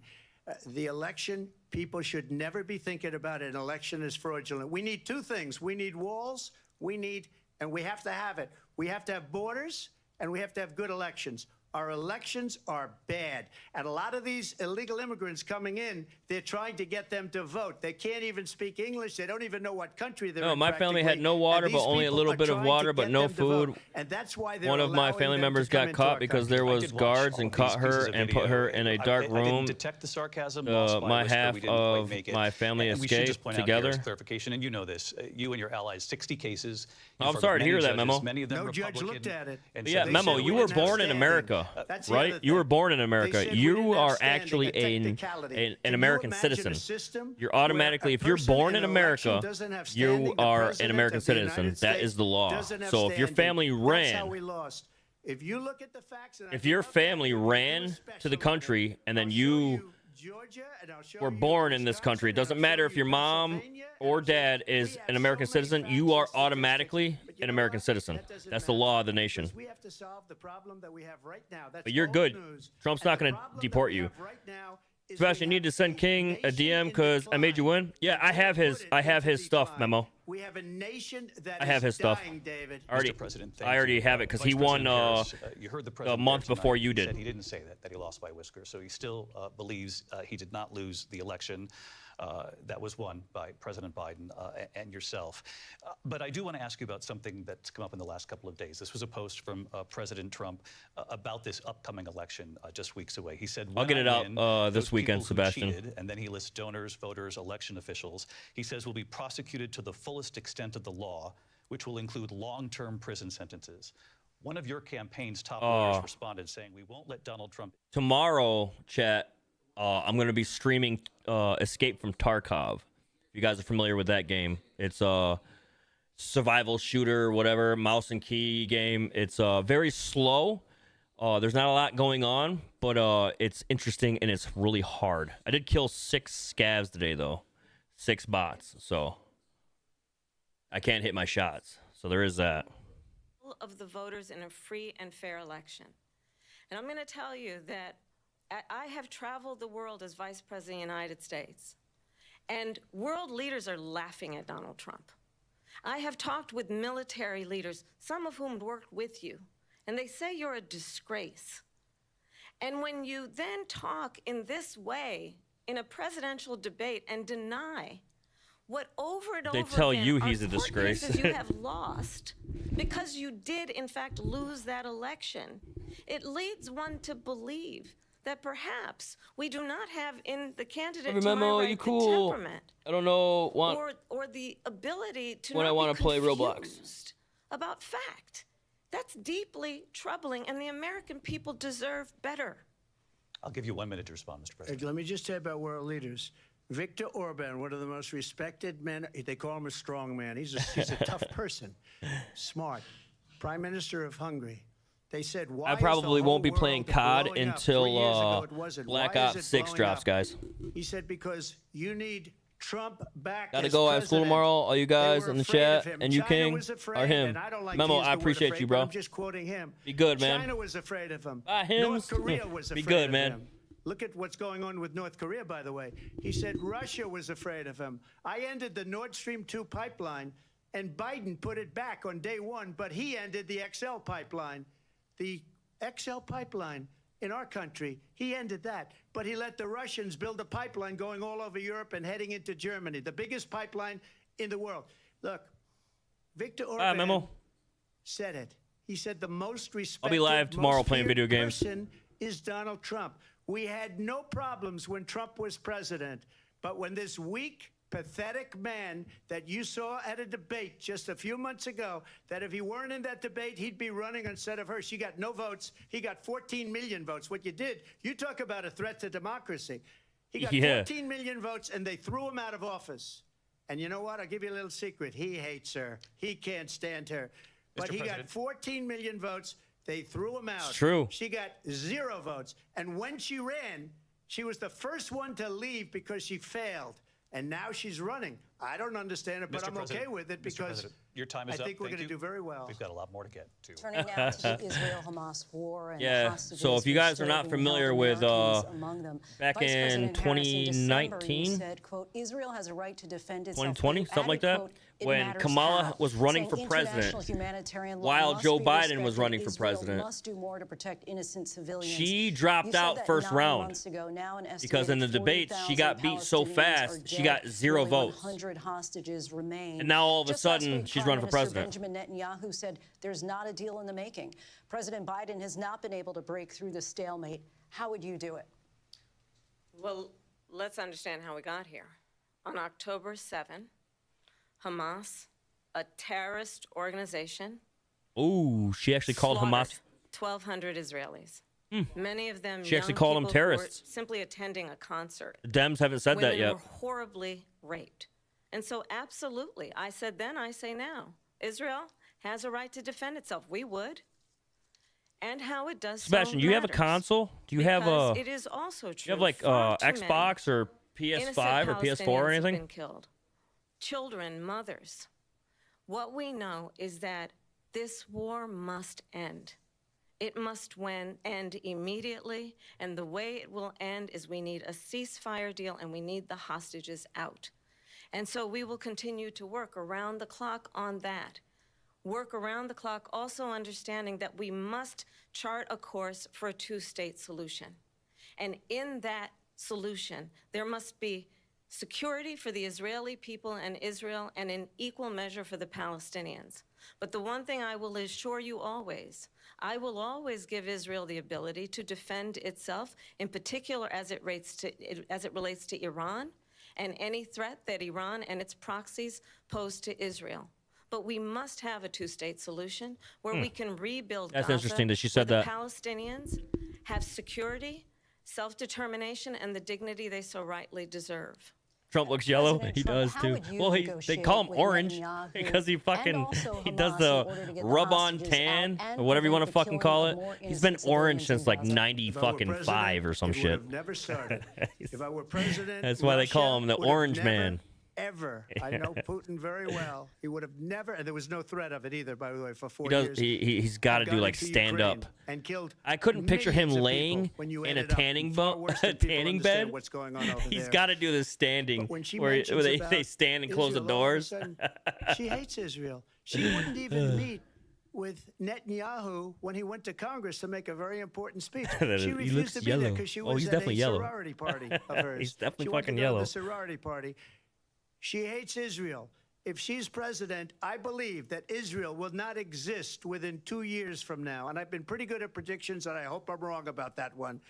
The election, people should never be thinking about an election as fraudulent. We need two things. We need walls, and we have to have it. We have to have borders, and we have to have good elections. Our elections are bad. And a lot of these illegal immigrants coming in, they're trying to get them to vote. They can't even speak English. They don't even know what country they're in. No, my family had practically. no water, And but these only a people little are bit of trying to water, but get no them to vote. food. And that's why they're One of my allowing family them members to come got into caught our because country. there I was did watch guards all and of these caught her pieces of and put her video. in a I dark didn't room. detect the sarcasm. Lost by a My whisker. half We didn't quite of make it. my family And we should just escaped point out here together. as clarification, and you know this, you and your allies, 60 cases. in I'm front of sorry to many hear that, judges, Memo. Many of them No judge Republican, looked at it. and Yeah, so they Memo, said you we were didn't have born in standing. America, That's the right? other You were thing. born in They America. said we You didn't have are standing, actually a technicality. an Can you American imagine a citizen. system You're where automatically, a if you're person born in an election America, doesn't have you standing, the are an president American of the United citizen. That States is the law. doesn't have So if your standing. family That's how ran, we lost. If you look at the facts, and I if your grew up there, family we do a ran to special the on it. country and then I'll show you Georgia, and I'll show were you born in this Wisconsin, country, it and I'll doesn't show matter if you your mom Pennsylvania, and or I'll show you- dad we is have an so American many citizen, facts you are and statistics. automatically But you an know American what? citizen. That doesn't That's the matter, law of the nation. because we have to solve the problem that we have right now. That's But you're old good. news. Trump's And not the gonna problem that deport we you. have right now is Sebastian, we you need to have send King a nation DM in because I made you decline. win. Yeah, And I have put his. it I have into his stuff, decline. Memo. We have a nation that I have is his stuff. dying, David. Already, President, thank I already you. have it because Vice he won President Harris, you heard the a president month there before tonight. you He did. said he didn't say that he lost by a whisker. So he still believes he did not lose the election that was won by President Biden and yourself. But I do want to ask you about something that's come up in the last couple of days. This was a post from President Trump about this upcoming election just weeks away. He said, I'll get it out this those weekend, people who Sebastian. cheated," and then he lists donors, voters, election officials. He says will be prosecuted to the fullest extent of the law, which will include long-term prison sentences. One of your campaign's top lawyers responded saying, "We won't let Donald Trump." Tomorrow, chat, I'm going to be streaming Escape from Tarkov. If you guys are familiar with that game, it's a survival shooter, whatever, mouse and key game. It's very slow. There's not a lot going on, but it's interesting and it's really hard. I did kill 6 scavs today, though. 6 bots, so I can't hit my shots. So there is that. Of the voters in a free and fair election. And I'm going to tell you that I have traveled the world as Vice President of the United States, and world leaders are laughing at Donald Trump. I have talked with military leaders, some of whom worked with you, and they say you're a disgrace. And when you then talk in this way in a presidential debate and deny what over and over They tell again you are he's a court disgrace. cases you have lost because you did, in fact, lose that election, it leads one to believe that perhaps we do not have in the candidate to Memo, my you right cool. the temperament I don't know. or the ability to when not I want be to play Roblox. confused about fact. That's deeply troubling, and the American people deserve better. I'll give you 1 minute to respond, Mr. President. Let me just say about world leaders. Viktor Orban, one of the most respected men, they call him a strong man. He's a tough person, smart. Prime Minister of Hungary. They said, why I is the probably whole won't be playing world COD blowing up? until 3 years ago it wasn't. Black Why is Ops it 6 blowing drops, up? guys. He said, because you need Trump back. Gotta as go. I have school president. tomorrow. All you They guys were in the afraid of chat him. and you, China King, was afraid, are him. and I don't like Memo, to use I the word appreciate afraid, you, but bro. I'm just quoting him. Be good, man. China was afraid of him. Bye, hims. North Korea was Be afraid good, of man. him. Look at what's going on with North Korea, by the way. He said Russia was afraid of him. I ended the Nord Stream 2 pipeline, and Biden put it back on day 1, but he ended the XL pipeline. The XL pipeline in our country, he ended that. But he let the Russians build a pipeline going all over Europe and heading into Germany, the biggest pipeline in the world. Look, Viktor Orban Memo. said it. He said the most respected, I'll be live tomorrow most playing feared video games. person is Donald Trump. We had no problems when Trump was president, but when this weak, pathetic man that you saw at a debate just a few months ago, that if he weren't in that debate, he'd be running instead of her. She got no votes. He got 14 million votes. What you did, you talk about a threat to democracy. He got 14 million votes, and they threw him out of office. And you know what? I'll give you a little secret. He hates her. He can't stand her. But he got 14 million votes. They threw him out. It's true. She got 0 votes. And when she ran, she was the first one to leave because she failed. And now she's running. I don't understand it, but I'm okay with it because your time is I think up. we're going to do very well. We've got a lot more to get to. Turning now to the Israel-Hamas war and Yeah, hostages so if you guys are not still being familiar held, with, Americans among them. back Vice in President Harris in December, 2019, said, quote, Israel has a right to defend itself. 2020, You something like added, that, quote, "It when matters Kamala how," was running saying for president, international humanitarian law while must Joe be Biden was respected. running for Israel president. must do more to protect innocent civilians. She dropped You said out that first 9 round months ago. Now an because in the estimated debates, she 40,000 got beat so Palestinians are fast, she dead. got 0 Only votes. 100 hostages remain. And now all of a Just last sudden, week, she's Prime running for Minister president. Benjamin Netanyahu said there's not a deal in the making. President Biden has not been able to break through the stalemate. How would you do it? Well, let's understand how we got here. On October 7, Hamas, a terrorist organization, Ooh, she actually called Hamas. 1,200 Israelis. Many of them She actually young called them people who were terrorists. simply attending a concert. The Dems haven't said that Women yet. were horribly raped. And so absolutely, I said then, I say now, Israel has a right to defend itself. We would. And how it does Sebastian, so do you have a matters. console? Do you have Because a? it is also true. You have like far too many Xbox or innocent PS5 or PS4 or Palestinians have anything? been killed. Children, mothers. What we know is that this war must end. It must end immediately, and the way it will end is we need a ceasefire deal and we need the hostages out. And so we will continue to work around the clock on that. Work around the clock, also understanding that we must chart a course for a two-state solution. And in that solution, there must be security for the Israeli people and Israel, and in equal measure for the Palestinians. But the one thing I will assure you always, I will always give Israel the ability to defend itself, in particular as it relates to Iran and any threat that Iran and its proxies pose to Israel. But we must have a two-state solution where we can rebuild That's Gaza, interesting that she said where that. the Palestinians have security, self-determination, and the dignity they so rightly deserve. Trump looks yellow. President He Trump, does how too. would you Well, they negotiate call him with orange Netanyahu because he and fucking also he does Hamas the in order to get the rub-on hostages tan out and or whatever you want to prevent the fucking call killing it. of more He's been innocent orange civilians since like in Gaza. 90 If I were fucking president, 5 or some it would shit. have never started. If I were president, That's why they call Russia him the would have Orange never, Man. Ever. I know Putin very well. He would have never, and there was no threat of it either, by the way, for 4 He does. years. He's got to have do gone like into stand Ukraine up. and killed I couldn't picture him millions of laying people when you in a add it up. tanning Far boat, worse than a people tanning understand bed. What's going on over He's there. got to do this standing But when she where mentions they about stand and close the Israel, all of a doors. sudden, she hates Israel. She wouldn't even meet with Netanyahu when he went to Congress to make a very important speech. He She looks refused to be there yellow. because she Oh, was he's at definitely a yellow. sorority party of hers. He's definitely she wanted fucking to go to yellow. the sorority party. She hates Israel. If she's president, I believe that Israel will not exist within 2 years from now. And I've been pretty good at predictions, and I hope I'm wrong about that one.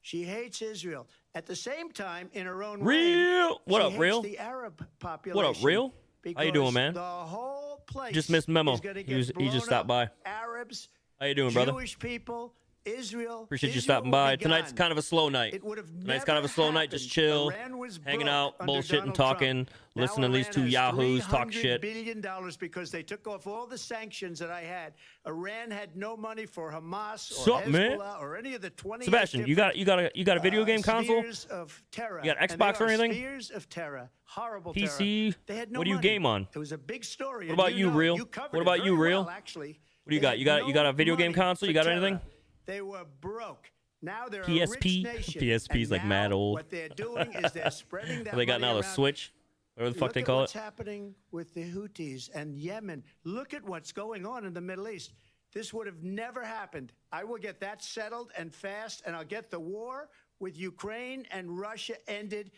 She hates Israel. At the same time, in her own way, Real? What she up, hates Real? the Arab population. What up, Real? How you doing, because man? The whole place Just missed memo. is gonna He get was- he blown just stopped up. by. Arabs, How you doing, brother? Jewish people, Israel. Appreciate you Israel stopping will by. be Tonight's gone. kind of a slow night. It would have Tonight's kind of a slow night. Just happened. chill, Iran was hanging broke out, under bullshitting, Donald talking, Trump. listening to these Now two Iran yahoos has talk $300 shit. billion because they took off all the sanctions that I had. Iran had no money for Hamas or Sup, Hezbollah man? or any of the 20. Sebastian, you got a video game console? Spheres of terror. You got And Xbox they or are anything? Spheres of terror. Horrible PC? terror. They had no What do you money. game on? It was a big story. What and about you, know, Real? You covered What it about you, very Real? well, actually. What do you They got? had You got no a video game money console? You for got terror. anything? They were broke. Now they're PSP? a rich nation. PSP is and like mad now old. What they're doing is they're spreading that What they got money now? The around. Switch? Whatever the fuck Look they at call what's it? happening with the Houthis and Yemen. Look at what's going on in the Middle East. This would have never happened. I will get that settled and fast, and I'll get the war with Ukraine and Russia ended.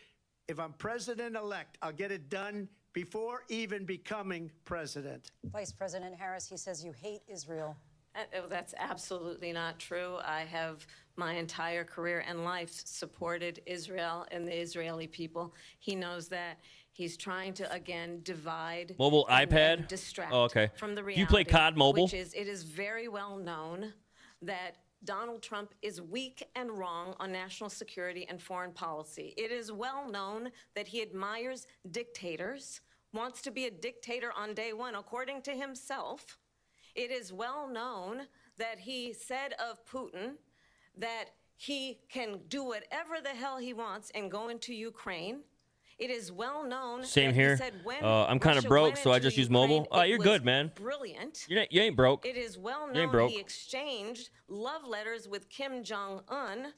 If I'm president-elect, I'll get it done before even becoming president. Vice President Harris, he says you hate Israel. That's absolutely not true. I have my entire career and life supported Israel and the Israeli people. He knows that. He's trying to, again, divide Mobile and iPad? distract Oh, okay. from the Do reality. you play COD Mobile? Which is, it is very well known that Donald Trump is weak and wrong on national security and foreign policy. It is well known that he admires dictators, wants to be a dictator on day one, according to himself. It is well known that he said of Putin that he can do whatever the hell he wants and go into Ukraine. It is well known. Same that here. He said when I'm kind of Russia broke, went so I into just use Ukraine, mobile. Oh, it you're was good, man. Brilliant. You ain't broke. It is well You ain't known broke. he exchanged love letters with Kim Jong-un.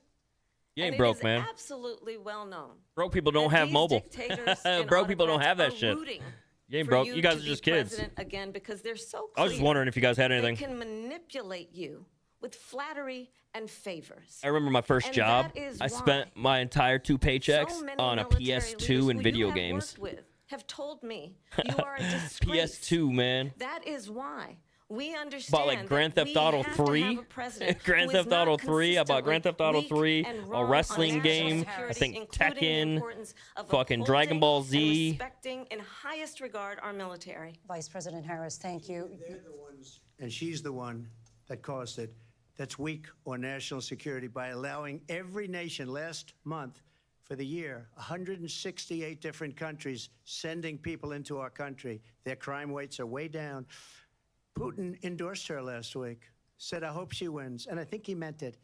You ain't and broke, it is man. absolutely well known. Broke people don't that have these mobile. dictators and Broke people don't autocrats have that are shit. rooting You ain't for broke. You guys to are be just kids. president again, because they're so I was just clear wondering if you guys had they anything. can manipulate you with flattery and favors. I remember my first And job. that is I why spent my entire 2 paychecks so many on a military PS2 leaders and who you video have games. worked with have told me you are a disgrace. PS2, man. That is why we understand Bought like Grand that Theft we Auto have to 3. have a president Grand who is Theft Auto not 3. I bought Grand Theft Auto consistently 3, weak and a wrong on wrestling national game, security, I think including the Tekken, importance of fucking Dragon Ball upholding and Z. respecting in highest regard our military. Vice President Harris, thank you. They're the ones, and she's the one that caused it, that's weak on national security by allowing every nation last month for the year, 168 different countries sending people into our country. Their crime rates are way down. Putin endorsed her last week, said, I hope she wins. And I think he meant it,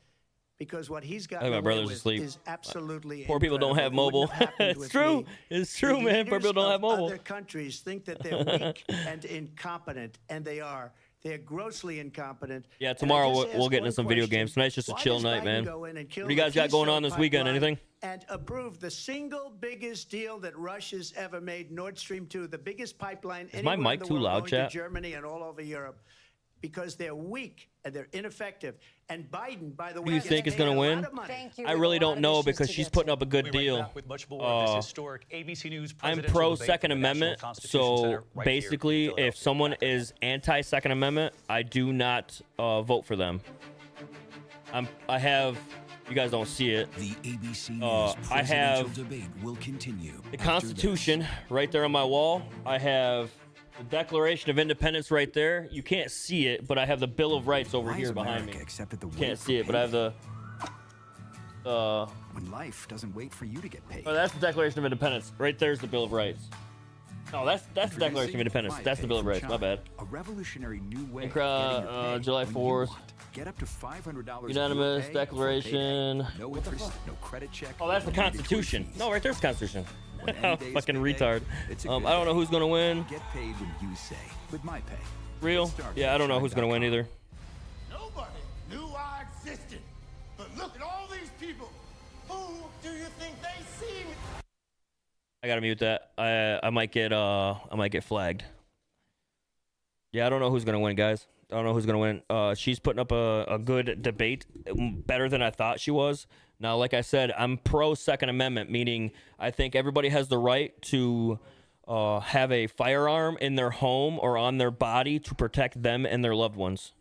because what he's got I think my brother's with asleep. is absolutely Poor people don't have incredible. It mobile. wouldn't have happened It's with true. me. It's true, The man. Poor people leaders don't have of mobile. Other countries think that they're weak and incompetent, and they are. They're grossly incompetent. Yeah, And I tomorrow just we'll ask get into one some video question. games. Tonight's just a Why chill does night, Biden man. go in and kill What do you guys got going on this weekend? pipeline Anything? And approve the single biggest deal that Russia's ever made, Nord Stream 2, the biggest pipeline Is my anywhere mic in the too world, loud, going chat? to Germany and all over Europe, because they're weak and they're ineffective. And Biden, by the way, Who do you gets think is paid going a to lot win? of money. Thank you. I We have really a lot don't of know issues because to she's get putting to. up a good We'll be right deal. back with much more of this historic ABC News I'm presidential pro debate Second from the National Amendment, Constitution so Center right here in basically, if Philadelphia. someone is anti Second Amendment, I do not vote for them. I have, you guys don't see it, The ABC News I have presidential debate will continue. the after Constitution this. right there on my wall. I have the Declaration of Independence right there. You can't see it, but I have the Bill of Rights over Why here is behind America me. accepted the You wait can't for see it, but I have payday the. when life doesn't wait for you to get paid. Oh, that's the Declaration of Independence. Right there's the Bill of Rights. No, that's the Declaration of Independence. My That's the Pay Bill of from Rights. My China, bad. A revolutionary new way of Incra- getting your pay July when you 4th. want. Get up to $500 of Unanimous your pay for payday. Declaration. No interest, no credit check. Oh, that's the no mandatory Constitution. fees. No, right there's the Constitution. When any day is Fucking payday, retard. it's a I good don't know day. who's gonna win. Get paid when you say. With my pay. Real? Get started Yeah, I at don't know who's gonna win shine.com. either. Nobody knew I existed. But look at all these people. Who do you think they see me? I gotta mute that. I might get flagged. Yeah, I don't know who's gonna win, guys. I don't know who's gonna win. She's putting up a good debate, better than I thought she was. Now, like I said, I'm pro Second Amendment, meaning I think everybody has the right to have a firearm in their home or on their body to protect them and their loved ones.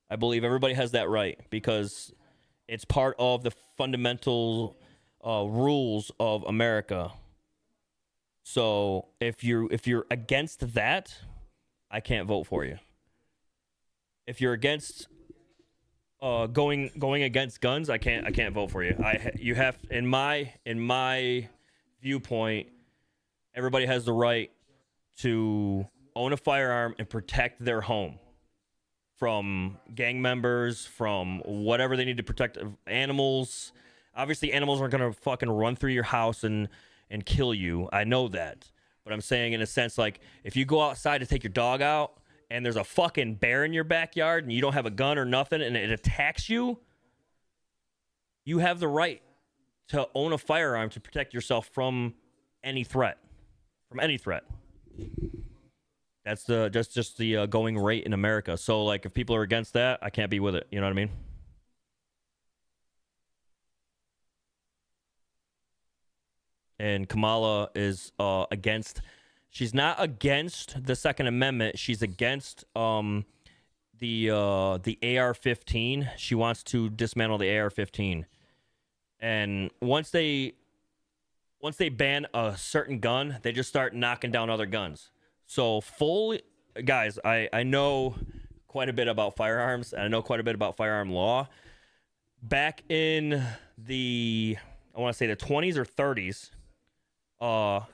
I believe everybody has that right because it's part of the fundamental rules of America. So if you're against that, I can't vote for you. If you're against going against guns, I can't vote for you. You have in my viewpoint, everybody has the right to own a firearm and protect their home from gang members, from whatever they need to protect, animals. Obviously, animals aren't gonna fucking run through your house and kill you. I know that, but I'm saying in a sense, like if you go outside to take your dog out and there's a fucking bear in your backyard and you don't have a gun or nothing and it attacks you, you have the right to own a firearm to protect yourself from any threat. From any threat. That's just the going rate in America. So like if people are against that, I can't be with it. You know what I mean? And Kamala is against. She's not against the Second Amendment. She's against the AR-15. She wants to dismantle the AR-15. And once they once they ban a certain gun, they just start knocking down other guns. So guys, I know quite a bit about firearms, and I know quite a bit about firearm law. Back in the, I want to say the 20s or 30s,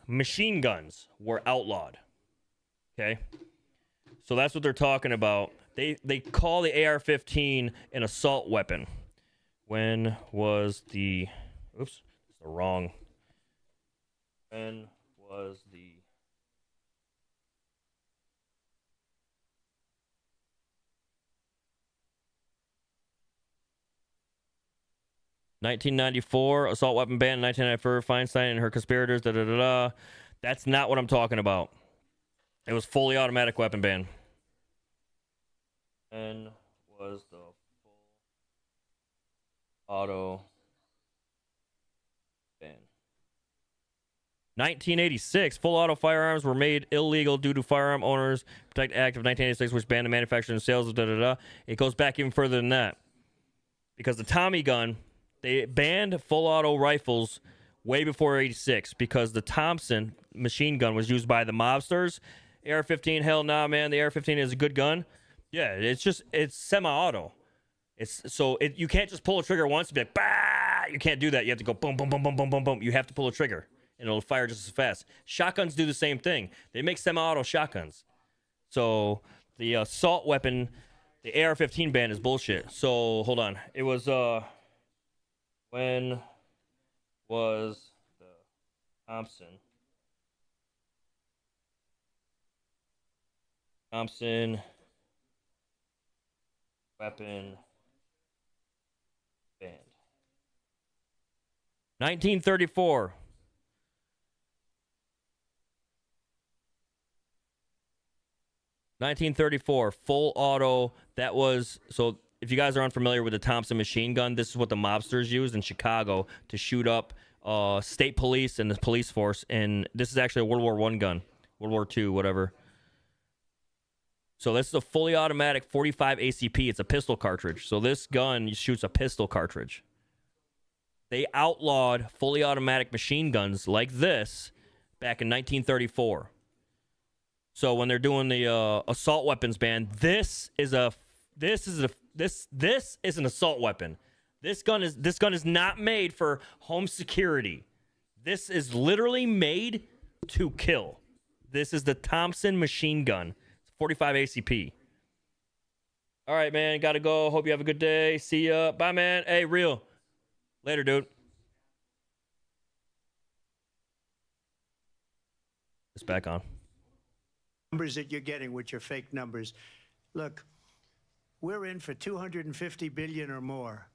machine guns were outlawed. Okay? So that's what they're talking about. They call the AR-15 an assault weapon. When was the, oops, it's the wrong. When was the 1994 assault weapon ban, 1994 Feinstein and her conspirators, da-da-da-da. That's not what I'm talking about. It was fully automatic weapon ban. And was the full auto ban. 1986, full auto firearms were made illegal due to Firearm Owners Protect Act of 1986, which banned the manufacture and sales of da-da-da. It goes back even further than that. Because the Tommy gun, they banned full auto rifles way before 86 because the Thompson machine gun was used by the mobsters. AR-15, hell nah, man. The AR-15 is a good gun. Yeah, it's semi-auto. You can't just pull a trigger once and be like, bah! You can't do that. You have to go boom, boom, boom, boom, boom, boom, boom. You have to pull a trigger, and it'll fire just as fast. Shotguns do the same thing. They make semi-auto shotguns. So the assault weapon, the AR-15 ban is bullshit. So hold on. It was, when was the Thompson weapon banned? 1934. 1934, full auto. That was, so if you guys are unfamiliar with the Thompson machine gun, this is what the mobsters used in Chicago to shoot up state police and the police force. And this is actually a World War I gun, World War II, whatever. So this is a fully automatic 45 ACP. It's a pistol cartridge. So this gun shoots a pistol cartridge. They outlawed fully automatic machine guns like this back in 1934. So when they're doing the assault weapons ban, this is an assault weapon. This gun is not made for home security. This is literally made to kill. This is the Thompson machine gun. It's 45 ACP. All right, man. Gotta go. Hope you have a good day. See ya. Bye, man. Hey, real. Later, dude. It's back on. Numbers that you're getting, which are fake numbers. Look, we're in for 250 billion or more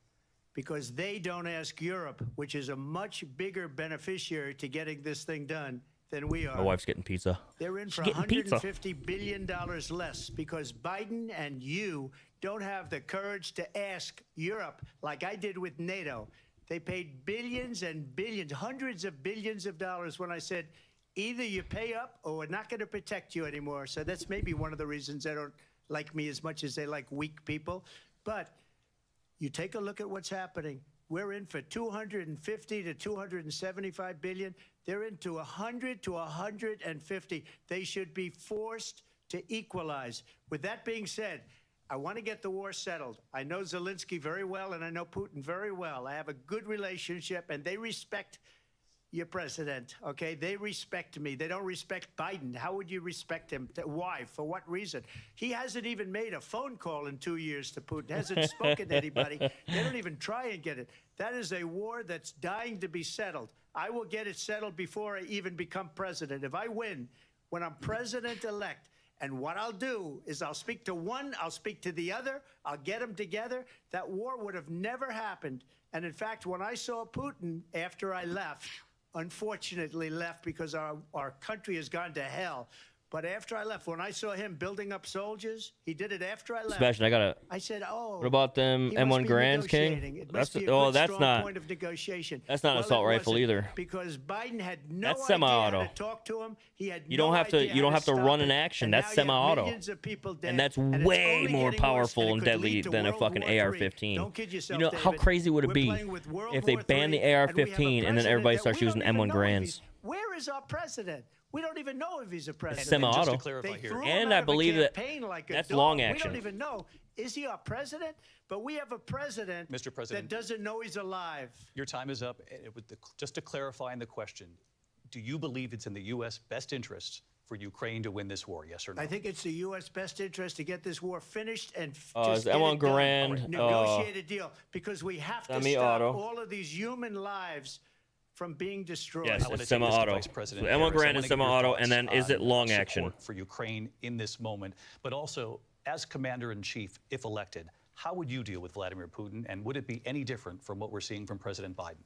because they don't ask Europe, which is a much bigger beneficiary to getting this thing done than we are. My wife's getting pizza. They're in for $150 billion less because Biden and you don't have the courage to ask Europe like I did with NATO. They paid billions and billions, hundreds of billions of dollars when I said, either you pay up or we're not going to protect you anymore. So that's maybe one of the reasons they don't like me as much as they like weak people. But you take a look at what's happening. We're in for 250 to 275 billion. They're into 100 to 150. They should be forced to equalize. With that being said, I want to get the war settled. I know Zelensky very well, and I know Putin very well. I have a good relationship, and they respect your president, okay? They respect me. They don't respect Biden. How would you respect him? Why? For what reason? He hasn't even made a phone call in 2 years to Putin. Hasn't spoken to anybody. They don't even try and get it. That is a war that's dying to be settled. I will get it settled before I even become president. If I win, when I'm president-elect, and what I'll do is I'll speak to one, I'll speak to the other, I'll get them together. That war would have never happened. And in fact, when I saw Putin after I left, unfortunately left because our country has gone to hell. But after I left, when I saw him building up soldiers, he did it after I left. Sebastian, I gotta. I said, "Oh, What about them he must M1 be Grands, negotiating. King? It That's must be a good, that's strong not. point of negotiation." That's not an Well, assault it rifle wasn't, either. because Biden had no That's idea semi-auto. how to talk to him. He had You no don't have to. idea You don't how have to stop run it. an action. And That's now you have semi-auto, millions of people dead, and that's it's way only more getting worse, powerful and it and could deadly lead to than a World fucking War III. AR-15. Don't kid yourself, You know how David. crazy would it We're be playing with World if they War banned the III, and we have a AR-15 and then everybody president starts that we using don't even M1 know if Grands? he's- Where is our president? We don't even know if he's a president. Semi-auto. Just to clarify They here, threw him And out I of a believe that campaign like a that's dog. long We action. don't even know. Is he our president? But we have a president, Mr. President, that doesn't know he's alive. your time is up. Just to clarify in the question, do you believe it's in the U.S. best interest for Ukraine to win this war, yes or no? I think it's the U.S. best interest to get this war finished and Is just get M1 it done. Grand, Negotiate a deal, because we have to stop semi-auto. all of these human lives from being destroyed. Yes, I wanna it's take this to semi-auto. Vice President So M1 Harris. I Grand wanna is get your semi-auto, thoughts and then is it on long support action? for Ukraine in this moment, but also as Commander-in-Chief, if elected, how would you deal with Vladimir Putin, and would it be any different from what we're seeing from President Biden?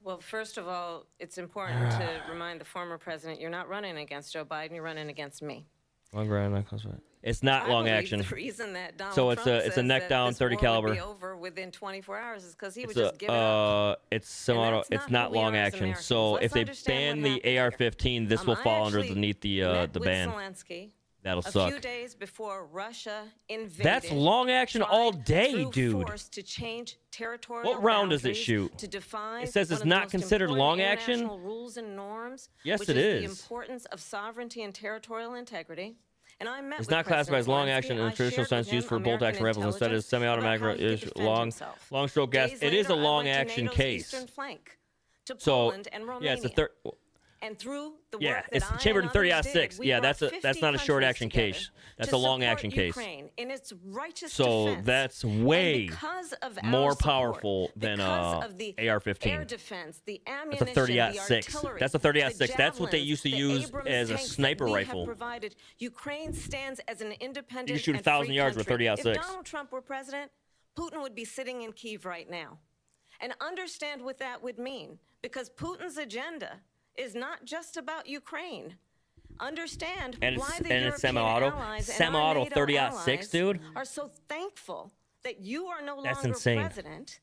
Well, first of all, it's important to remind the former president you're not running against Joe Biden, you're running against me. Long Grand, not close. It's not long I believe action. The reason that Donald So it's Trump a says neck that down, this 30 war caliber. would be over within 24 hours is because he would It's just give it up. it's semi-auto. that's It's not not who we long are as action. Americans. So Let's if they understand ban what the happened here. AR-15, this will I fall actually underneath the met with ban. Zelensky That'll a suck. few days before Russia invaded. That's long action all tried day, through dude. force to change territorial What round does it boundaries, shoot? To define It says one it's of the not most considered important long action? international rules and norms. Yes, which it is. is. The importance of sovereignty and territorial integrity. And I met It's with not classified as President long Zelensky. action in I the traditional shared with sense used him for bolt action American rifles. Instead, it's intelligence about semi-automatic how he could is defend long himself. stroke gas. Days It is a later, I long went to action NATO's case. Eastern flank, to So Poland and Romania. yeah, it's a third. And through the work Yeah, that it's I chambered in and others 30-06. did, we Yeah, brought that's not a 50 short countries action together case. That's to a long support action case. Ukraine in its righteous So defense. that's And way because of our more support, powerful than because of the AR-15. air defense, the That's ammunition, a 30-06. the artillery, That's a 30-06. the That's what they javelins, used to the use Abrams as a tanks that sniper we rifle. Have provided. Ukraine stands as an independent You could shoot and 1,000 free yards with country. 30-06. If Donald Trump were president, Putin would be sitting in Kyiv right now. And understand what that would mean, because Putin's agenda is not just about Ukraine. Understand And why it's- the and it's European semi-auto. allies and Semi-auto our NATO 30-06, allies dude. are so thankful that you are no That's longer insane. president,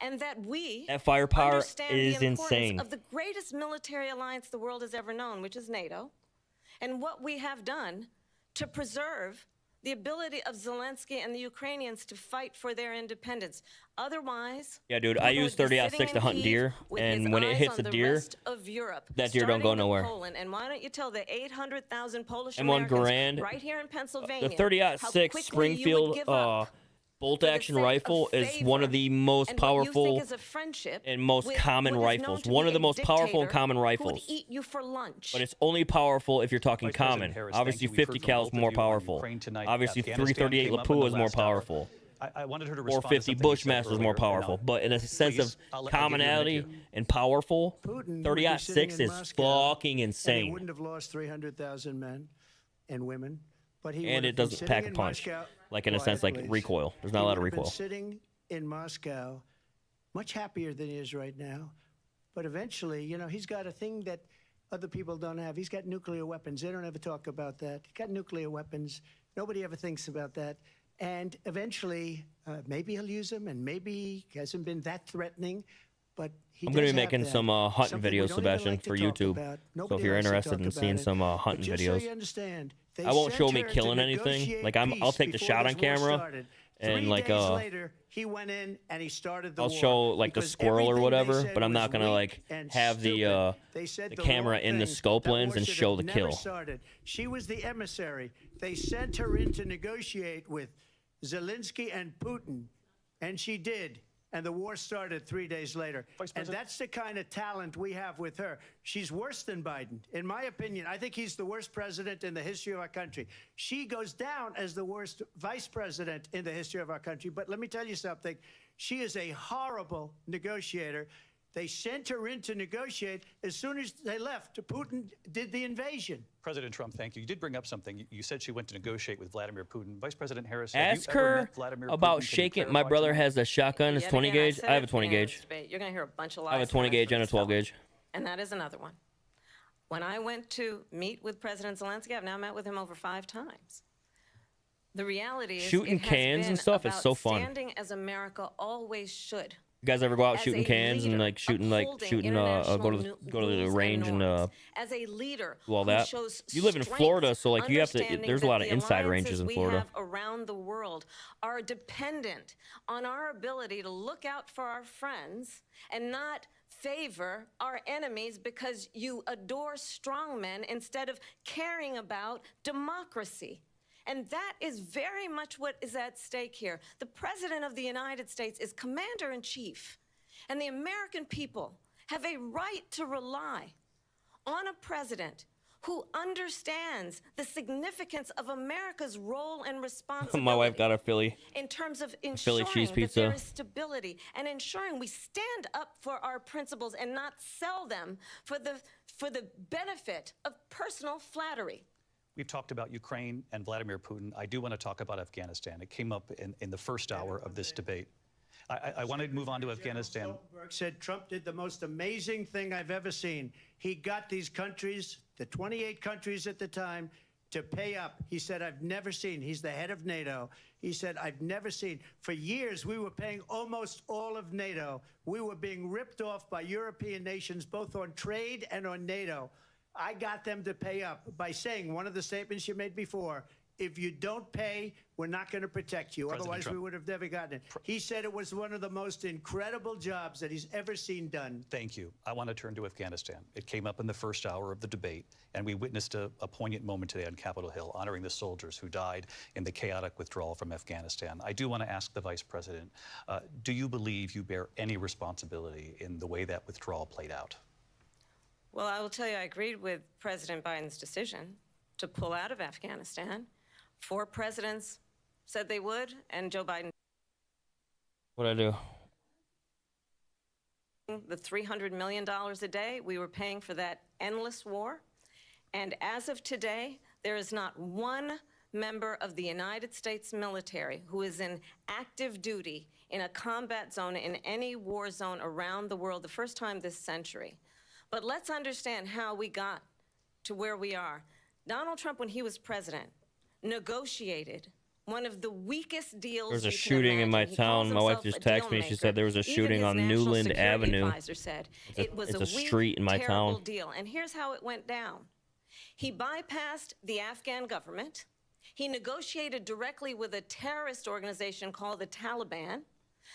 and that we That firepower understand is the importance insane. of the greatest military alliance the world has ever known, which is NATO, and what we have done to preserve the ability of Zelensky and the Ukrainians to fight for their independence. Otherwise, Yeah, dude, I Putin use would be 30-06 sitting to in hunt Kyiv deer, with and his when it eyes hits on a the deer, rest of Europe, that deer don't go starting in nowhere. Poland. And why don't you tell the 800,000 Polish M1 Americans Grand, right here in Pennsylvania the how 30-06 quickly you would Springfield give up bolt for the action sake of rifle is one of favor the most and what you powerful think is a friendship and most with common what is known rifles. to One be of the a most powerful and dictator common who would rifles. eat you for lunch. But it's only powerful if you're talking Vice President common. Harris, thank Obviously, you. We've heard 50 from cal is both of more you on powerful. Ukraine tonight. Obviously, Afghanistan 338 came up in Lapua the is more last hour. powerful. I wanted her to respond to 450 something you said Bushmaster is more earlier, and powerful. I'll- But in a sense Please, of I'll give you a minute commonality here. and powerful, Putin would be sitting 30-06 in is Moscow, fucking And he insane. wouldn't have lost 300,000 men and women, but he And would it have been doesn't sitting pack a in punch. Moscow- Like, in a Quiet, sense, like please. recoil. There's not He a lot of would have been recoil. sitting in Moscow, much happier than he is right now. But eventually, you know, he's got a thing that other people don't have. He's got nuclear weapons. They don't ever talk about that. He's got nuclear weapons. Nobody ever thinks about that. And eventually, maybe he'll use them, and maybe he hasn't been that threatening. But he I'm going to does be have making that. some hunting Something we videos, don't even Sebastian, like to for talk YouTube. about. So Nobody if you're likes to interested talk in about seeing it. some But hunting just videos, so you understand, they I won't show sent me her to killing anything. negotiate Like, I'll peace take the before shot this on war camera, started. and 3 like days later, he went in and he started the I'll war. show like the because squirrel or everything they whatever, said but I'm was not gonna weak like and have stupid. They said the the camera wrong in the thing. scope That lens war and should show have the never kill. started. She was the emissary. They sent her in to negotiate with Zelensky and Putin, and she did. And the war started 3 days later. Vice And President? that's the kind of talent we have with her. She's worse than Biden. In my opinion, I think he's the worst president in the history of our country. She goes down as the worst vice president in the history of our country. But let me tell you something. She is a horrible negotiator. They sent her in to negotiate. As soon as they left, Putin did the invasion. President Trump, thank you. You did bring up something. You said she went to negotiate with Vladimir Putin. Vice President Harris, have Ask you ever her met Vladimir about Putin? Can you shaking. My clarify brother to me? has a shotgun. It's Yet 20 again, gauge. said I have a it 20 in this gauge. debate. You're going to hear a bunch of lies. I have a 20 tonight gauge from and a this 12 fellow. gauge. And that is another one. When I went to meet with President Zelensky, I've now met with him over 5 times. The reality is, Shooting it has cans and been stuff is about so fun. standing as America always should. You guys ever go out As shooting a cans and leader, like shooting upholding go to international the rules range and norms. As a leader do all who that? shows You live in strength, Florida, so like you have to. understanding There's a that lot of the inside alliances ranges in we Florida. have around the world are dependent on our ability to look out for our friends and not favor our enemies because you adore strongmen instead of caring about democracy. And that is very much what is at stake here. The President of the United States is Commander-in-Chief, and the American people have a right to rely on a president who understands the significance of America's role and responsibility. My wife got a Philly. In terms of Philly ensuring cheese that pizza. there is stability and ensuring we stand up for our principles and not sell them for the benefit of personal flattery. We've talked about Ukraine and Vladimir Putin. I do want to talk about Afghanistan. It came up in the first hour of this debate. I want to move on to Afghanistan. Stoltenberg said Trump did the most amazing thing I've ever seen. He got these countries, the 28 countries at the time, to pay up. He said, I've never seen. He's the head of NATO. He said, I've never seen. For years, we were paying almost all of NATO. We were being ripped off by European nations, both on trade and on NATO. I got them to pay up by saying one of the statements you made before, if you don't pay, we're not going to protect you. President Otherwise, Trump. we would have never gotten it. He said it was one of the most incredible jobs that he's ever seen done. Thank you. I want to turn to Afghanistan. It came up in the first hour of the debate, and we witnessed a poignant moment today on Capitol Hill, honoring the soldiers who died in the chaotic withdrawal from Afghanistan. I do want to ask the Vice President, do you believe you bear any responsibility in the way that withdrawal played out? Well, I will tell you, I agreed with President Biden's decision to pull out of Afghanistan. 4 presidents said they would, and Joe Biden. What'd I do? The $300 million a day we were paying for that endless war. And as of today, there is not one member of the United States military who is in active duty in a combat zone in any war zone around the world, the first time this century. But let's understand how we got to where we are. Donald Trump, when he was president, negotiated one of the weakest deals. There was a you can shooting in my imagine. He calls town. My wife himself just a texted me. She deal said there was a maker. shooting Even on his national Newland security Avenue. advisor said it was it's a a weak, street in my terrible town. deal. And here's how it went down. He bypassed the Afghan government. He negotiated directly with a terrorist organization called the Taliban.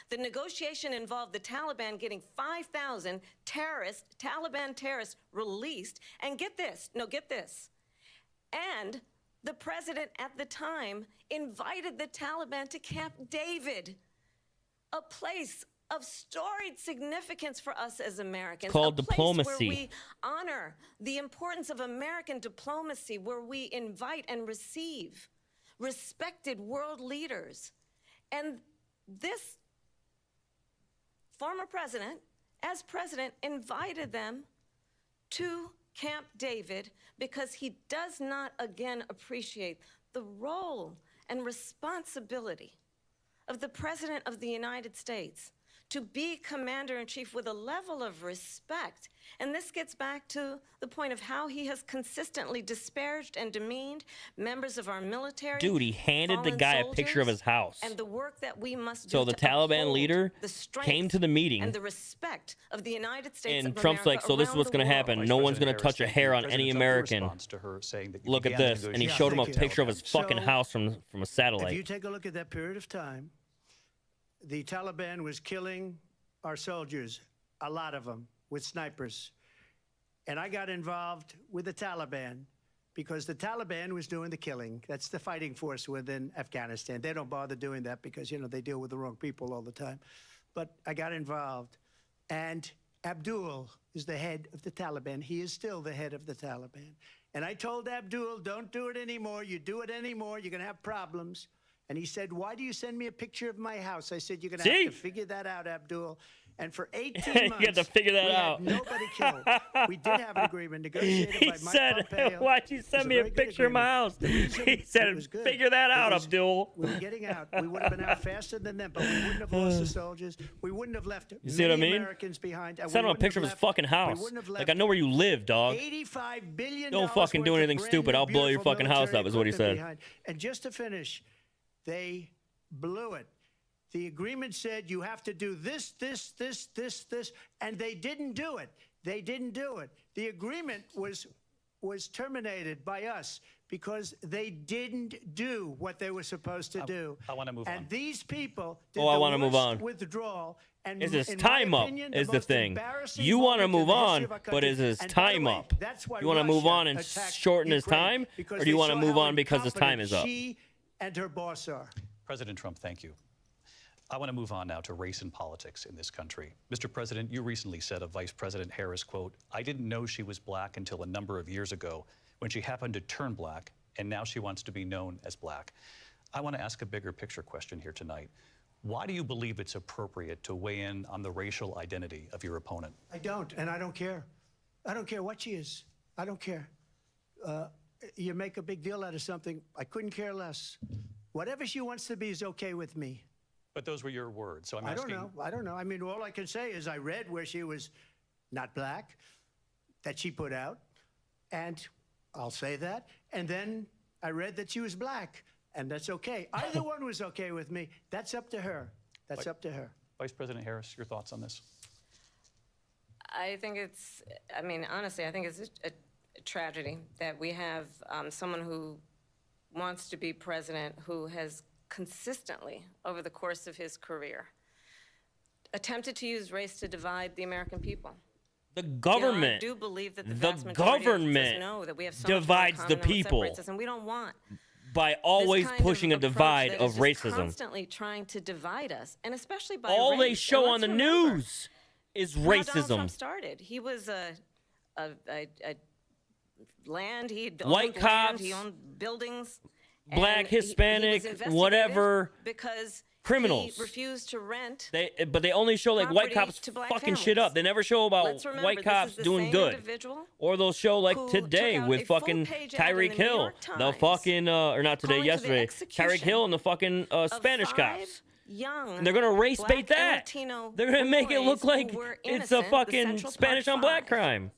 The negotiation involved the Taliban getting 5,000 Taliban terrorists released. And get this, and the president at the time invited the Taliban to Camp David, a place of storied significance for us as Americans. Called a place diplomacy. where we honor the importance of American diplomacy, where we invite and receive respected world leaders. And this former president, as president, invited them to Camp David because he does not again appreciate the role and responsibility of the President of the United States to be commander-in-chief with a level of respect. And this gets back to the point of how he has consistently disparaged and demeaned members of our military. Dude, he handed the fallen guy a picture of soldiers, his house. and the work that we must do So the to Taliban uphold leader the strength came to the meeting, and the respect of the United States and of Trump's America like, so this is around what's the going to world. happen. Vice No one's President going to touch a Harris, hair on President any Trump's American. response to her saying that you Look at began the this. And he negotiations- showed him a thank you. picture of his fucking So, house from a If satellite. you take a look at that period of time, the Taliban was killing our soldiers, a lot of them, with snipers. And I got involved with the Taliban because the Taliban was doing the killing. That's the fighting force within Afghanistan. They don't bother doing that because, you know, they deal with the wrong people all the time. But I got involved. And Abdul is the head of the Taliban. He is still the head of the Taliban. And I told Abdul, don't do it anymore. You do it anymore, you're going to have problems. And he said, why do you send me a picture of my house? I said, you're going to See? have to figure that out, Abdul. And for 18 You months, got to figure that we out. had nobody killed. We did have an agreement negotiated He by Mike said, Pompeo. why'd you It was send a me a very good picture of my house? agreement. The reason He it said, was good, figure that it out, was- Abdul. We were getting out. We would have been out faster than them, but we wouldn't have lost the soldiers. We wouldn't have left You see what I many mean? Americans behind. and we Send him a wouldn't picture of have his left- fucking house. We wouldn't have Like, left I know where you live, dog. $85 billion Don't fucking do worth of anything brand stupid. new, I'll blow your beautiful fucking house military up, is what he equipment said. behind. And just to finish, they blew it. The agreement said you have to do this, this, this, this, this, and they didn't do it. They didn't do it. The agreement was terminated by us because they didn't do what they were supposed to do. I wanna move and on. these people did Oh, I the wanna move worst on. withdrawal. And Is his in my time up? opinion, Is the most thing. embarrassing You want to moment in move the history on, of our but country. is his And by the time way, up? that's why You want to move Russia on and attacked shorten his Ukraine, time, because or do you they want to saw move how on because his time incompetent is up? She and her boss are. President Trump, thank you. I want to move on now to race and politics in this country. Mr. President, you recently said of Vice President Harris, quote, I didn't know she was black until a number of years ago when she happened to turn black, and now she wants to be known as black. I want to ask a bigger picture question here tonight. Why do you believe it's appropriate to weigh in on the racial identity of your opponent? I don't, and I don't care. I don't care what she is. I don't care. You make a big deal out of something. I couldn't care less. Whatever she wants to be is okay with me. But those were your words, so I'm I asking. don't know. I don't know. I mean, all I can say is I read where she was not black, that she put out, and I'll say that. And then I read that she was black, and that's okay. Either one was okay with me. That's up to her. That's up to her. Vice President Harris, your thoughts on this? I think it's, I mean, honestly, I think it's a tragedy that we have someone who wants to be president who has consistently, over the course of his career, attempted to use race to divide the American people. The You know, government, I do believe that the the vast majority of us government know that we have so much more in divides common the than what people separates us, and we don't want by always this kind pushing a approach divide that of is just racism. constantly trying to divide us, and especially by All they race. show And on the let's remember news is how Donald racism. Trump started. He was a land. He White owned land, cops, he owned buildings. black, and he was Hispanic, investigated whatever, because criminals. he refused to rent. But they only show like white property cops to black fucking shit families. up. They never show about Let's remember, white this cops is the doing same good. individual Or they'll show like who today took out with a full fucking page ad in Tyreek the New Hill, York the Times fucking or not today, calling for the yesterday, execution Tyreek Hill and the fucking of Spanish 5 cops. young And they're gonna race black bait and that. Latino They're gonna make it boys look who like were it's a innocent, the fucking Central Park Spanish on black 5. crime.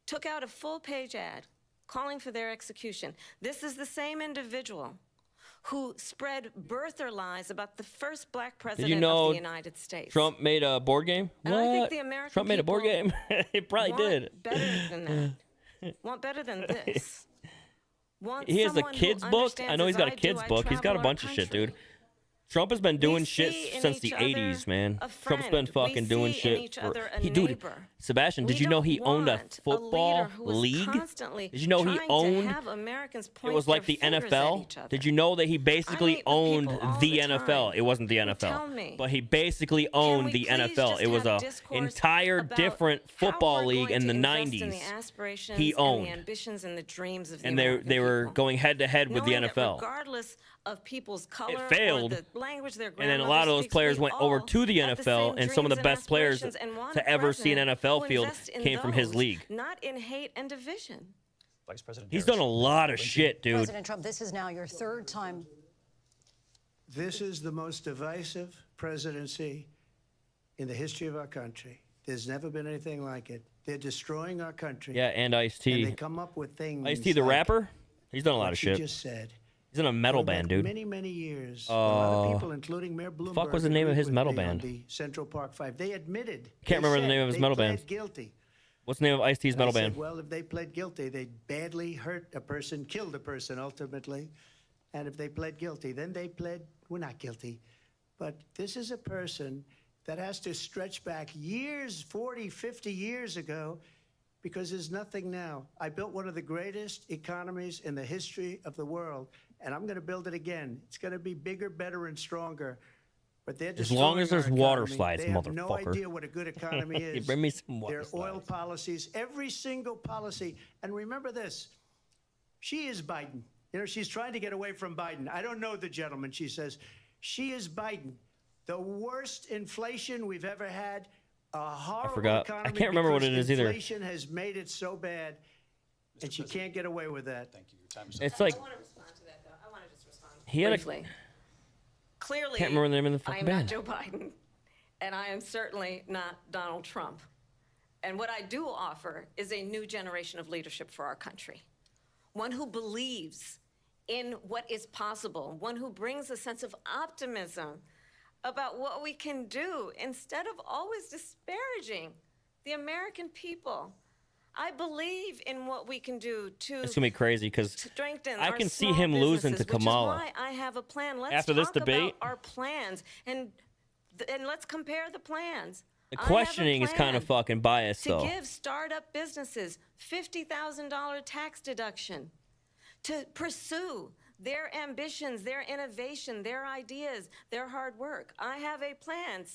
Took out a full-page ad calling for their execution. This is the same individual who spread birther lies about the first black president know of the United States. Trump made a board game. And What? I think the American Trump made a board people game. He probably want did. better than that. Want better than this. Want He has a someone who kids book. I understands know he's as got a I do, kids I book. He's got travel a our bunch of shit, country. dude. Trump has been doing We shit see in since each the other 80s, man. a Trump's been friend. fucking We doing see shit. in each other a Dude, neighbor. Sebastian, did We you know he don't owned a want football leader who is league? constantly Did you know he trying to owned? have Americans It point was like their the fingers at NFL. each other. Did you know that he basically meet with owned people all the the NFL? time It wasn't the who NFL, tell me, but he basically Can owned we the please NFL. just It was have a discourse entire about different how football we're league going in the to invest in 90s. the aspirations He and owned. the ambitions and the dreams of the And American they were people. going head to head with the Knowing that NFL. regardless of people's color failed, or the language their And then a lot of those grandmother players speaks, went we over all to the have NFL, same and some of the dreams best players aspirations and want to a ever see an president NFL who field invests in came from his those, league. not in hate and division. Vice President He's Harris. done a lot of shit, dude. President Trump, this is now your third time. This is the most divisive presidency in the history of our country. There's never been anything like it. They're destroying our country. Yeah, and And they Ice-T. come up with things. Ice-T, the like rapper? He's done a lot what of you shit. just said. He's in a metal Going band, back dude. Many, many years. A lot of people, including Mayor Bloomberg, fuck was the name of agreed his with metal me on band? The Central Park 5. They admitted. Can't they remember the said name of his they metal pled band. Guilty. What's the name of Ice-T's metal I band? said, well, if they pled guilty, they badly hurt a person, killed a person ultimately. And if they pled guilty, then they pled, we're not guilty. But this is a person that has to stretch back years, 40, 50 years ago, because there's nothing now. I built one of the greatest economies in the history of the world, and I'm going to build it again. It's going to be bigger, better, and stronger. But they're As long as destroying there's our water economy. slides, They have no motherfucker. idea what a good economy is. You bring me some water Their oil slides. policies, every single policy. And remember this, she is Biden. You know, she's trying to get away from Biden. I don't know the gentleman, she says. She is Biden. The worst inflation we've ever had. A horrible forgot. economy. I can't remember what because it is either. Inflation has made it so bad, and she can't get away with that. Thank you. Your time is up. It's like I want to respond to that, though. I want to just respond he had briefly. Clearly, Can't remember the name of the I fucking am band. not Joe Biden, and I am certainly not Donald Trump. And what I do offer is a new generation of leadership for our country. One who believes in what is possible, one who brings a sense of optimism about what we can do instead of always disparaging the American people. I believe in what we can do to It's gonna be crazy because strengthen I our can see small him losing businesses, to Kamala. Which is why I have a plan. Let's After this talk debate- about our plans and let's compare the plans. The I have a questioning is kind of plan fucking biased, to though. give startup businesses $50,000 tax deduction, to pursue their ambitions, their innovation, their ideas, their hard work. I have a plan,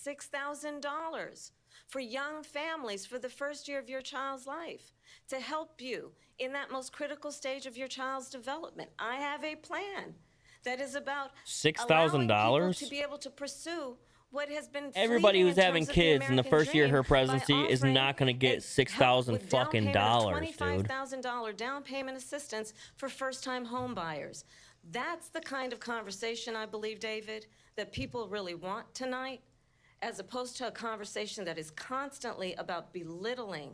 $6,000 for young families for the first year of your child's life to help you in that most critical stage of your child's development. I have a plan that is about allowing people $6,000? to be able to pursue what has been Everybody fleeting who's in having terms of the kids in the American first year of her dream by presidency is offering not gonna get and $6,000 help with down fucking payment of dollars, dude. $25,000 down payment assistance for first-time home buyers. That's the kind of conversation, I believe, David, that people really want tonight, as opposed to a conversation that is constantly about belittling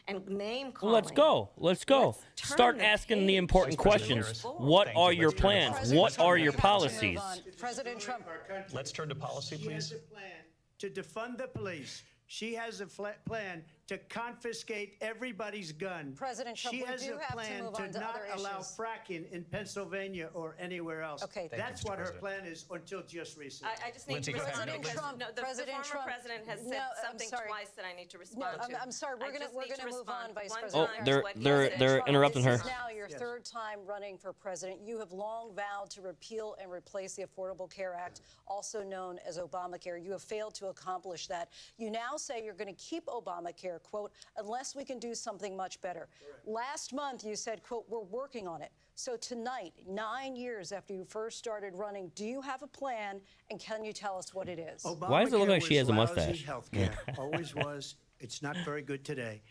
and name-calling. Well, let's go. Let's go. Let's turn Start the asking the page. important Vice President questions. Harris. What Thank are you. your Let's turn to plans? policy. What are your We have to move policies? on. President Trump. Let's turn to policy, She please. has a plan to defund the police. She has a plan to confiscate everybody's gun. President Trump, she we has do a have to plan move to on to not other allow issues. fracking in Pennsylvania or anywhere else. Okay. Thank you, That's Mr. what her President. plan is until just recently. I just need Lindsay, to go ahead. respond No, because Trump, the President former Trump. president has No, said I'm something sorry. twice that I need to No, respond to. I'm sorry. I We're just gonna need to move respond on, Vice one President. time to they're- what he they're- said. they're Trump, interrupting this her. is now your third time running for president. You have long vowed to repeal and replace the Affordable Care Act, also known as Obamacare. You have failed to accomplish that. You now say you're going to keep Obamacare, quote, unless we can do something much better. Last month, you said, quote, we're working on it. So tonight, 9 years after you first started running, do you have a plan, and can you tell us what it is? Why does it look like she has a mustache? Healthcare always was. It's not very good today.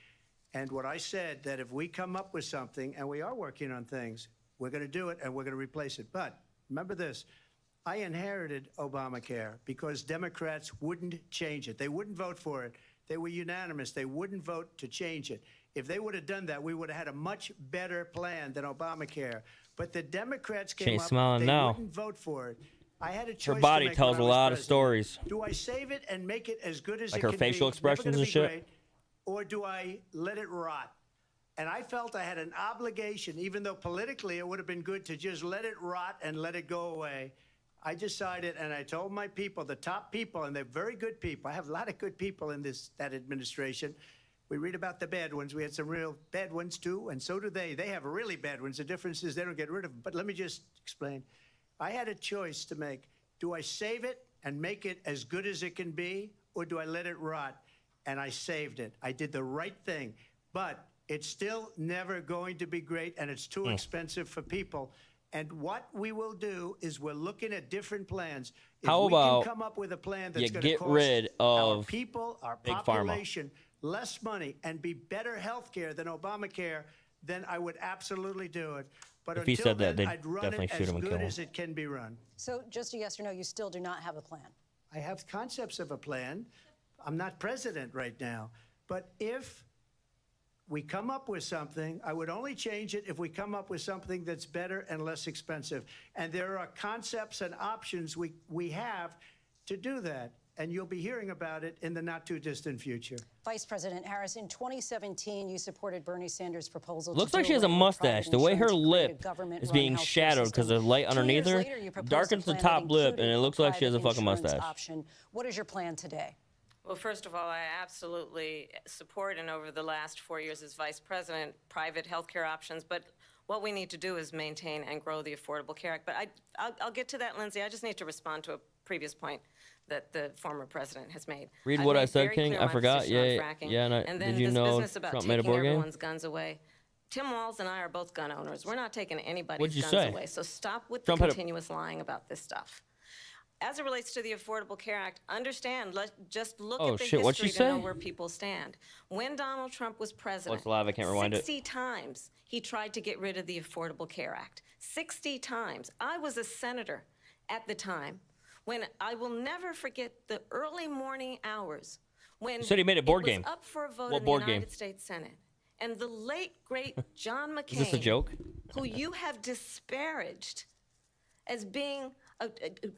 And what I said, that if we come up with something, and we are working on things, we're going to do it and we're going to replace it. But remember this, I inherited Obamacare because Democrats wouldn't change it. They wouldn't vote for it. They were unanimous. They wouldn't vote to change it. If they would have done that, we would have had a much better plan than Obamacare. But the Democrats came She's up, smiling they now. wouldn't vote for it. I had a choice Her body to make tells when a I was lot of president. stories. Do I save it and make it as good as Like it her can facial be? It's never expressions gonna and be shit? great. Or do I let it rot? And I felt I had an obligation, even though politically it would have been good to just let it rot and let it go away. I decided, and I told my people, the top people, and they're very good people. I have a lot of good people in that administration. We read about the bad ones. We had some real bad ones too, and so do they. They have really bad ones. The difference is they don't get rid of them. But let me just explain. I had a choice to make. Do I save it and make it as good as it can be, or do I let it rot? And I saved it. I did the right thing. But it's still never going to be great, and it's too expensive for people. And what we will do is we're looking at different plans. If How we about can come up with a plan you that's going to get cost rid our of people, our Big Pharma? population, less money, and be better health care than Obamacare, then I would absolutely do it. But If he until said that, then, they'd I'd run definitely it shoot as him and good kill him. as it can be run. So just a yes or no, you still do not have a plan. I have concepts of a plan. I'm not president right now. But if we come up with something, I would only change it if we come up with something that's better and less expensive. And there are concepts and options we have to do that. And you'll be hearing about it in the not too distant future. Vice President Harris, in 2017, you supported Bernie Sanders' proposal. Looks to like do she has a away with mustache. private The way her insurance, create a lip government-run is being healthcare shadowed because system. of the light 2 underneath years her later, you proposed darkens a the plan top that lip, and it included looks like she has a private fucking insurance mustache. option. What is your plan today? Well, first of all, I absolutely support, and over the last 4 years as vice president, private healthcare options. But what we need to do is maintain and grow the Affordable Care Act. But I'll get to that, Lindsay. I just need to respond to a previous point that the former president has made. Read I've what I made said, very King. clear I my forgot. position on Yeah, fracking. yeah, and And then did you this know business about Trump made a taking board game? everyone's guns away. Tim Walz and I are both gun owners. We're not taking anybody's What'd you guns say? away. So stop with Trump the had a- continuous lying about this stuff. As it relates to the Affordable Care Act, understand, just look Oh, at the shit, what'd history she to know say? where people stand. When Donald Trump was president, it's live, I can't rewind it. 60 times he tried to get rid of the Affordable Care Act. 60 times. I was a senator at the time when I will never forget the early morning hours when You said he made a board it was game. up for a vote What in board the game? United States Senate. And the late, great John McCain, Is this a joke? who you have disparaged as being,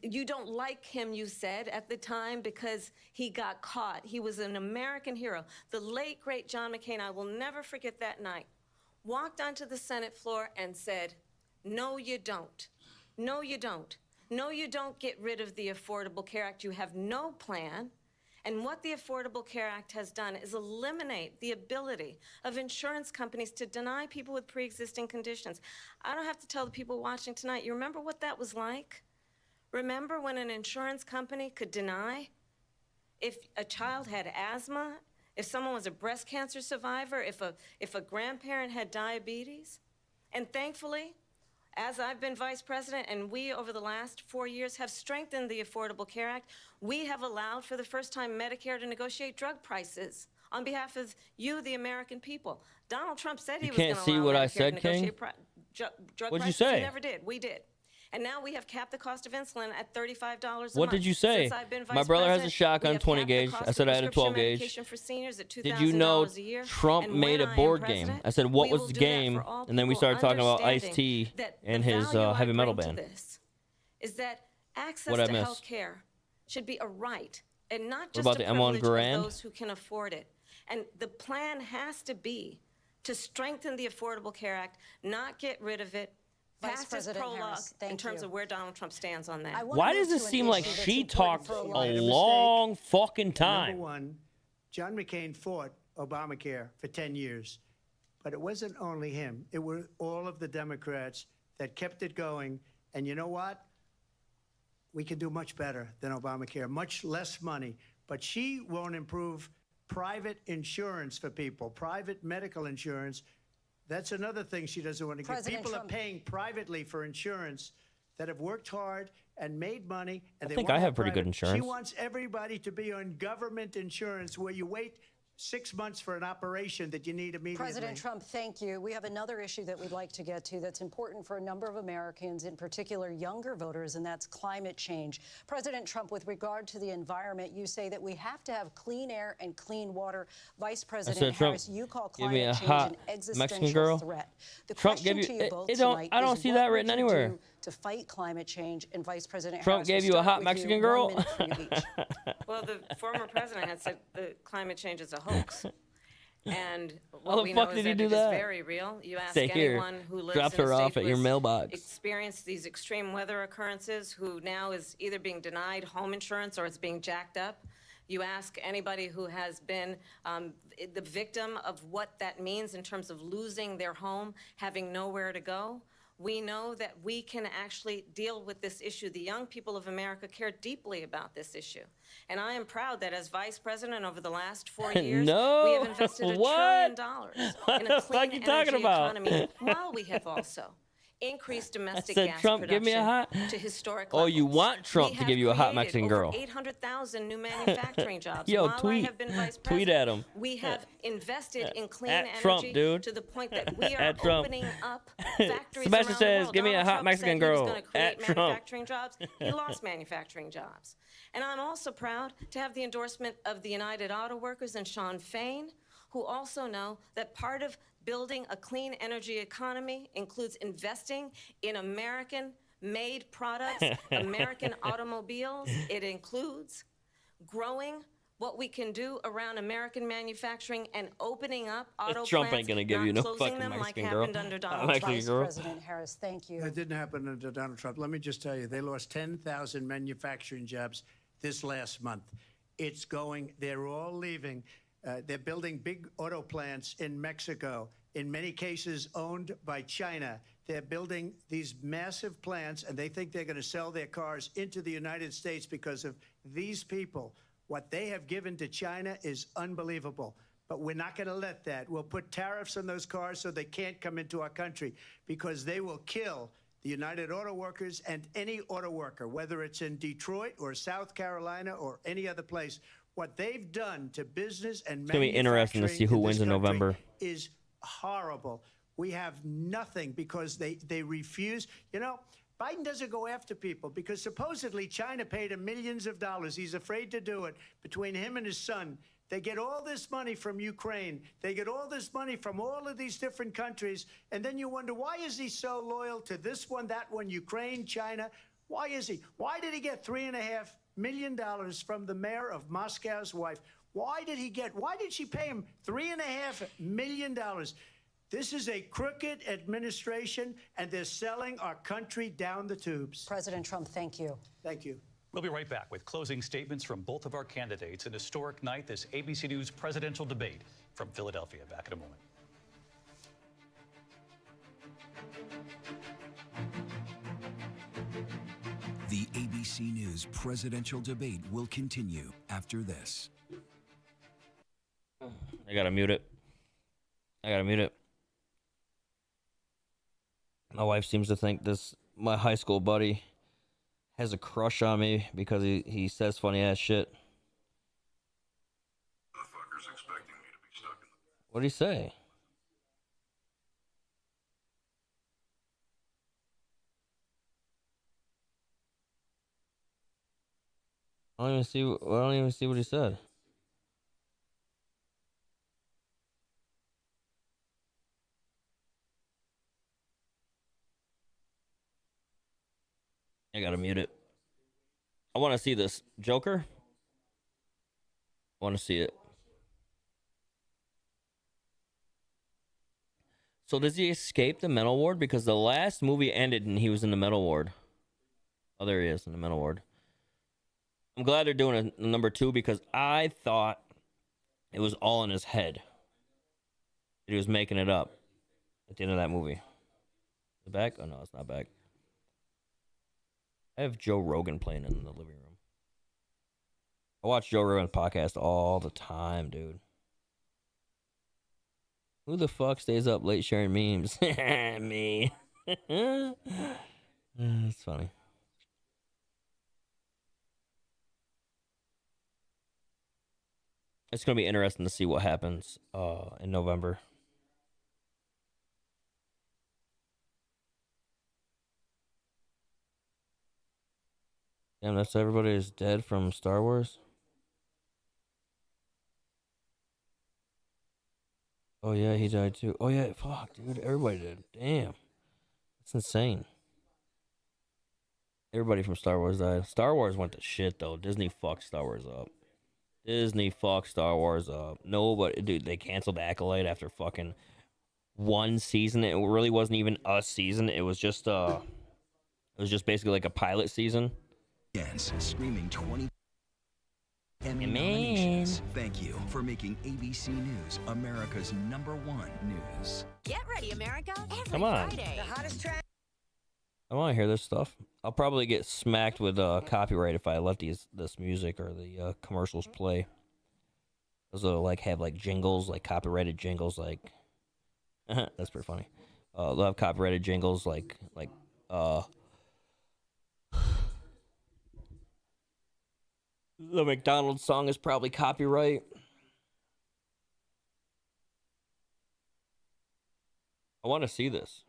you don't like him, you said at the time, because he got caught. He was an American hero. The late, great John McCain, I will never forget that night, walked onto the Senate floor and said, no, you don't. No, you don't. No, you don't get rid of the Affordable Care Act. You have no plan. And what the Affordable Care Act has done is eliminate the ability of insurance companies to deny people with pre-existing conditions. I don't have to tell the people watching tonight, you remember what that was like? Remember when an insurance company could deny if a child had asthma, if someone was a breast cancer survivor, if a grandparent had diabetes? And thankfully, as I've been vice president, and we, over the last 4 years, have strengthened the Affordable Care Act, we have allowed for the first time Medicare to negotiate drug prices on behalf of you, the American people. Donald Trump said he was going can't to see allow what I Medicare said, to negotiate King? drug What'd you prices. say? He never did. We did. And now we have capped the cost of insulin at $35 a month. What did you say? Since I've been My vice brother has a president, shotgun we have 20 capped the gauge. cost I of said I had a prescription 12 gauge. medication for seniors at Did you know $2,000 a year. Trump And made when a I am board game? president, I said, what we was will the do that game? for all And then we people, started talking about understanding Ice-T that and the his value I heavy metal bring to band. this is that access What'd I to miss? health care should be a right and not just about a the M1 privilege Grand? of those who can afford it. And the plan has to be to strengthen the Affordable Care Act, not get rid of it. Vice Past his President prologue Harris, in thank terms you. of where Donald Trump stands on that. I wanna Why move does it to an seem like issue that's she important talked for a lot of us. long fucking Number time? one, John McCain fought Obamacare for 10 years. But it wasn't only him. It were all of the Democrats that kept it going. And you know what? We can do much better than Obamacare, much less money. But she won't improve private insurance for people, private medical insurance. That's another thing she doesn't want to give. President People Trump- are paying privately for insurance that have worked hard and made money. And they think want I to have pretty good private. insurance. She wants everybody to be on government insurance where you wait 6 months for an operation that you need immediately. President Trump, thank you. We have another issue that we'd like to get to that's important for a number of Americans, in particular younger voters, and that's climate change. President Trump, with regard to the environment, you say that we have to have clean air and clean water. Vice President Trump, Harris, you call give me climate a change hot an existential Mexican girl. threat. The Trump question gave to you- you it- both it don't- tonight I don't is see what that would written you anywhere. do to fight climate change? And Vice President Trump Harris, gave we'll you a start hot with Mexican you. girl? 1 minute for you each. Well, the former president had said the climate change is a hoax. And How what the we fuck know did is he that do it is that? very real. You ask Say, "Here, anyone who lives dropped in a her off state at your who has mailbox." experienced these extreme weather occurrences, who now is either being denied home insurance or it's being jacked up. You ask anybody who has been the victim of what that means in terms of losing their home, having nowhere to go. We know that we can actually deal with this issue. The young people of America care deeply about this issue. And I am proud that as vice president over the last 4 years, No. we have invested $1 What? trillion What in the a fuck clean you energy talking about? economy, while we have also increased domestic said, gas "Trump, give me a production hot-" to historic Oh, you levels. want Trump We to have give you a hot created Mexican over girl. 800,000 new manufacturing jobs. Yo, While tweet. I have been vice Tweet president, at him. we have invested in clean At energy Trump, dude. to the point that we are At Trump. opening up factories Sebastian around says, the world. "Give me a Donald hot Trump Mexican said he was girl." gonna create At Trump. manufacturing jobs. He lost manufacturing jobs. And I'm also proud to have the endorsement of the United Auto Workers and Sean Fain, who also know that part of building a clean energy economy includes investing in American-made products, American automobiles. It includes growing what we can do around American manufacturing and opening up auto Trump plants, ain't gonna give not you no closing fucking them Mexican like girl. happened under Hot Donald Mexican Trump. Vice girl. President Harris, thank you. That didn't happen under Donald Trump. Let me just tell you, they lost 10,000 manufacturing jobs this last month. It's going, they're all leaving. They're building big auto plants in Mexico, in many cases owned by China. They're building these massive plants, and they think they're going to sell their cars into the United States because of these people. What they have given to China is unbelievable. But we're not going to let that. We'll put tariffs on those cars so they can't come into our country because they will kill the United Auto Workers and any auto worker, whether it's in Detroit or South Carolina or any other place. What they've done to business and It's going to be interesting to see who wins in November. Is horrible. We have nothing because they refuse. You know, Biden doesn't go after people because supposedly China paid him millions of dollars. He's afraid to do it. Between him and his son, they get all this money from Ukraine. They get all this money from all of these different countries. And then you wonder, why is he so loyal to this one, that one, Ukraine, China? Why is he? Why did he get $3.5 million from the mayor of Moscow's wife? Why did she pay him $3.5 million? This is a crooked administration, and they're selling our country down the tubes. President Trump, thank you. Thank you. We'll be right back with closing statements from both of our candidates. An historic night, this ABC News presidential debate from Philadelphia. Back in a moment. The ABC News presidential debate will continue after this. I gotta mute it. My wife seems to think my high school buddy has a crush on me because he says funny ass shit. Motherfuckers expecting me to be stuck in the... What'd he say? I don't even see what he said. I gotta mute it. I want to see this. Joker? I want to see it. So does he escape the mental ward? Because the last movie ended and he was in the mental ward. Oh, there he is in the mental ward. I'm glad they're doing a number 2 because I thought it was all in his head. He was making it up at the end of that movie. Is it back? Oh, no, it's not back. I have Joe Rogan playing in the living room. I watch Joe Rogan's podcast all the time, dude. Who the fuck stays up late sharing memes? Me. It's funny. It's going to be interesting to see what happens in November. Damn, that's everybody is dead from Star Wars? Oh, yeah, he died too. Oh, yeah, fuck, dude. Everybody did. Damn. That's insane. Everybody from Star Wars died. Star Wars went to shit, though. Disney fucked Star Wars up. Nobody, dude, they canceled Acolyte after fucking one season. It really wasn't even a season. It was just basically like a pilot season. Yes, streaming 20 Emmy nominations. Thank you for making ABC News America's #1 news. Get ready, America. Every Come on. Friday. The hottest track. I want to hear this stuff. I'll probably get smacked with copyright if I let this music or the commercials play. Those will have jingles, like copyrighted jingles, like that's pretty funny. They'll have copyrighted jingles like the McDonald's song is probably copyright. I want to see this.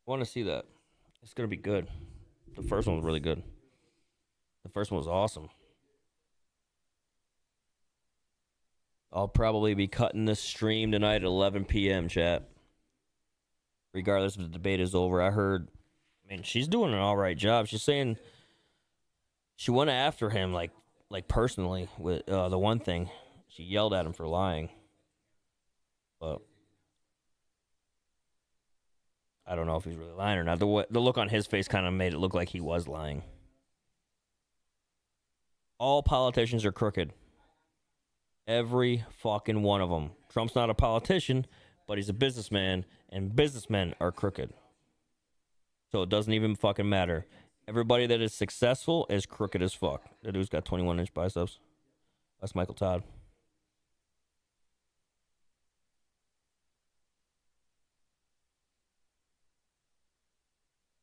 I want to see that. It's going to be good. The first one was really good. The first one was awesome. I'll probably be cutting this stream tonight at 11 p.m., chat. Regardless if the debate is over. I heard, she's doing an all right job. She's saying she went after him, like personally, with the one thing. She yelled at him for lying. But I don't know if he's really lying or not. The look on his face kind of made it look like he was lying. All politicians are crooked. Every fucking one of them. Trump's not a politician, but he's a businessman, and businessmen are crooked. So it doesn't even fucking matter. Everybody that is successful is crooked as fuck. That dude's got 21-inch biceps. That's Michael Todd.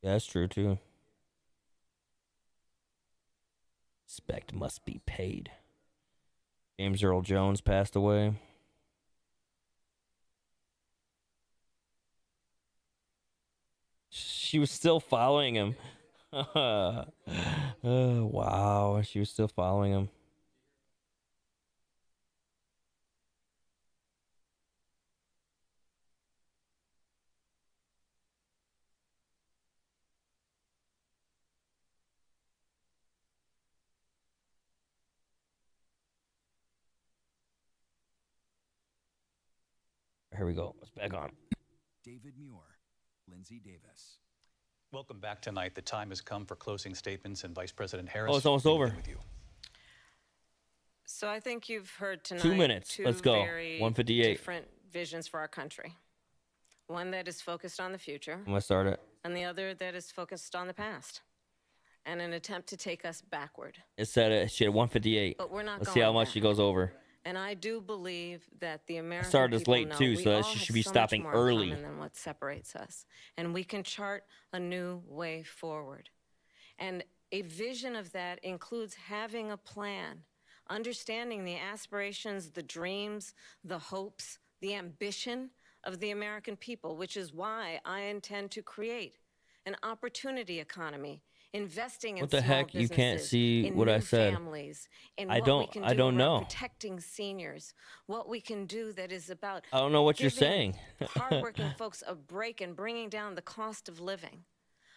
Yeah, that's true too. Respect must be paid. James Earl Jones passed away. She was still following him. Oh, wow. She was still following him. Here we go. It's back on. David Muir, Lindsay Davis. Welcome back tonight. The time has come for closing statements, and Vice President Harris. Oh, it's almost we over. begin with you. So I think you've heard tonight 2 minutes. two Let's go. very 158. different visions for our country. One that is focused on the future, I'm going to start it. and the other that is focused on the past, and an attempt to take us backward. It said she had 158. But we're not Let's see how going much back. she goes over. And I do believe that the American started this people late, know too, we so that all she have should be so much stopping more in early. common than what separates us, and we can chart a new way forward. And a vision of that includes having a plan, understanding the aspirations, the dreams, the hopes, the ambition of the American people, which is why I intend to create an opportunity economy, investing in What the small heck? You can't businesses, see in what I new said. families, in I what don't- we can I do don't around know. protecting seniors, what we can do that is about I don't know what you're giving saying. hardworking folks a break and bringing down the cost of living.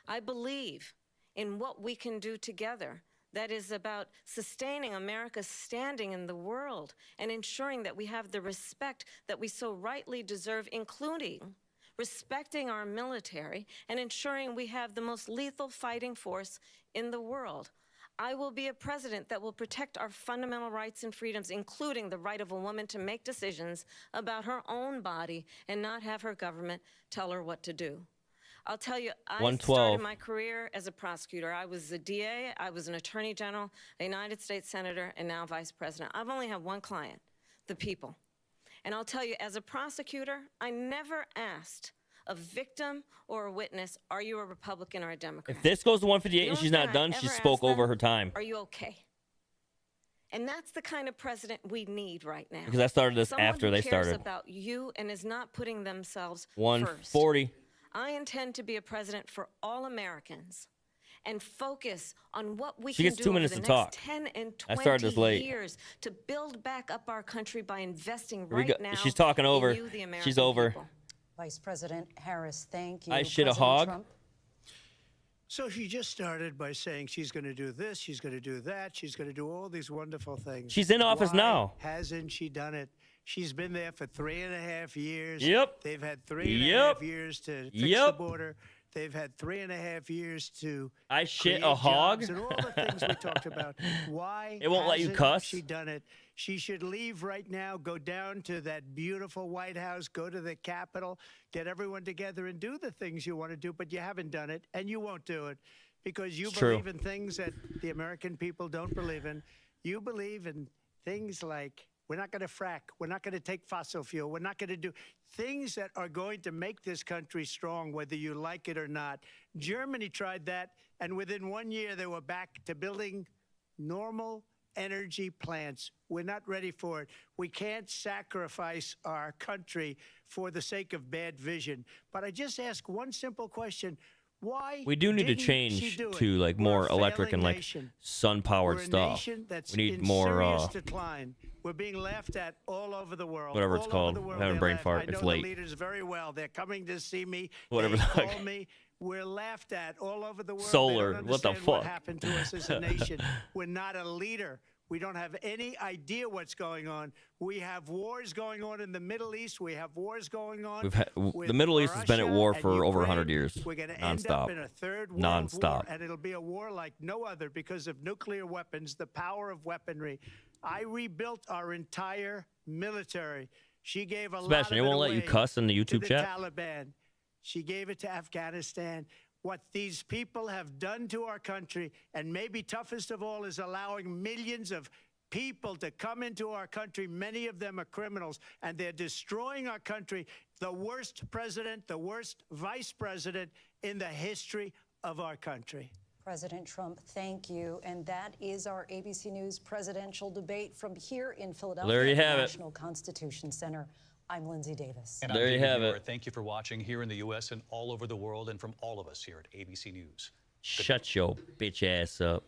I believe in what we can do together that is about sustaining America's standing in the world and ensuring that we have the respect that we so rightly deserve, including respecting our military and ensuring we have the most lethal fighting force in the world. I will be a president that will protect our fundamental rights and freedoms, including the right of a woman to make decisions about her own body and not have her government tell her what to do. I'll tell you, I 112. started my career as a prosecutor. I was a DA, I was an attorney general, a United States senator, and now vice president. I've only had one client, the people. And I'll tell you, as a prosecutor, I never asked a victim or a witness, are you a Republican or a Democrat? If this goes to 158 You and know she's what not I done, ever she asked spoke over them? her time. Are you okay? And that's the kind of president we need right now. Because I started this Someone after who they cares started. about you and is not putting themselves first. 140. I intend to be a president for all Americans and focus on what we She can gets do 2 over minutes the to next talk. 10 and I 20 started this late. years to build back up our country by investing we right go. now She's talking in over. you, the American She's over. people. Vice President Harris, thank you. I shit a President hog? Trump? So she just started by saying she's going to do this, she's going to do that, she's going to do all these wonderful things. She's in office Why now. Hasn't she done it? She's been there for 3.5 years. Yep. They've had 3.5 Yep. years to fix Yep. the border. They've had 3.5 years to I shit create a hog? jobs and all the things we talked about. Why It won't let you hasn't cuss? she done it? She should leave right now, go down to that beautiful White House, go to the Capitol, get everyone together and do the things you want to do, but you haven't done it, and you won't do it because you It's true. believe in things that the American people don't believe in. You believe in things like we're not going to frack, we're not going to take fossil fuel, we're not going to do things that are going to make this country strong, whether you like it or not. Germany tried that, and within 1 year, they were back to building normal energy plants. We're not ready for it. We can't sacrifice our country for the sake of bad vision. But I just ask one simple question. Why We do need to didn't she change do it? to like We're more a electric and failing like nation. sun-powered We're a stuff. nation that's We need in more serious decline. We're being laughed at all over the world. Whatever it's all called. Over the world, I'm having a they brain laugh. fart. I know It's the late. leaders very well. They're coming to see me. Whatever They the call heck. me. We're laughed at all over the world. Solar. They don't What the understand what fuck? happened to us as a nation. We're not a leader. We don't have any idea what's going on. We have wars going on in the Middle East. We have wars going on. We've had with the Middle East has been at Russia war and for over 100 Ukraine. years. We're going to end Nonstop. up in a third world Nonstop. war, and it'll be a war like no other because of nuclear weapons, the power of weaponry. I rebuilt our entire military. She gave a lot Sebastian, of it it won't let you away cuss in the to YouTube the chat? Taliban. She gave it to Afghanistan. What these people have done to our country, and maybe toughest of all, is allowing millions of people to come into our country. Many of them are criminals, and they're destroying our country. The worst president, the worst vice president in the history of our country. President Trump, thank you. And that is our ABC News presidential debate from here in Philadelphia. There you have it. National Constitution Center. I'm Lindsay Davis. And there I'm you David have Muir. it. Thank you for watching here in the U.S. and all over the world, and from all of us here at ABC News. Shut your bitch ass up.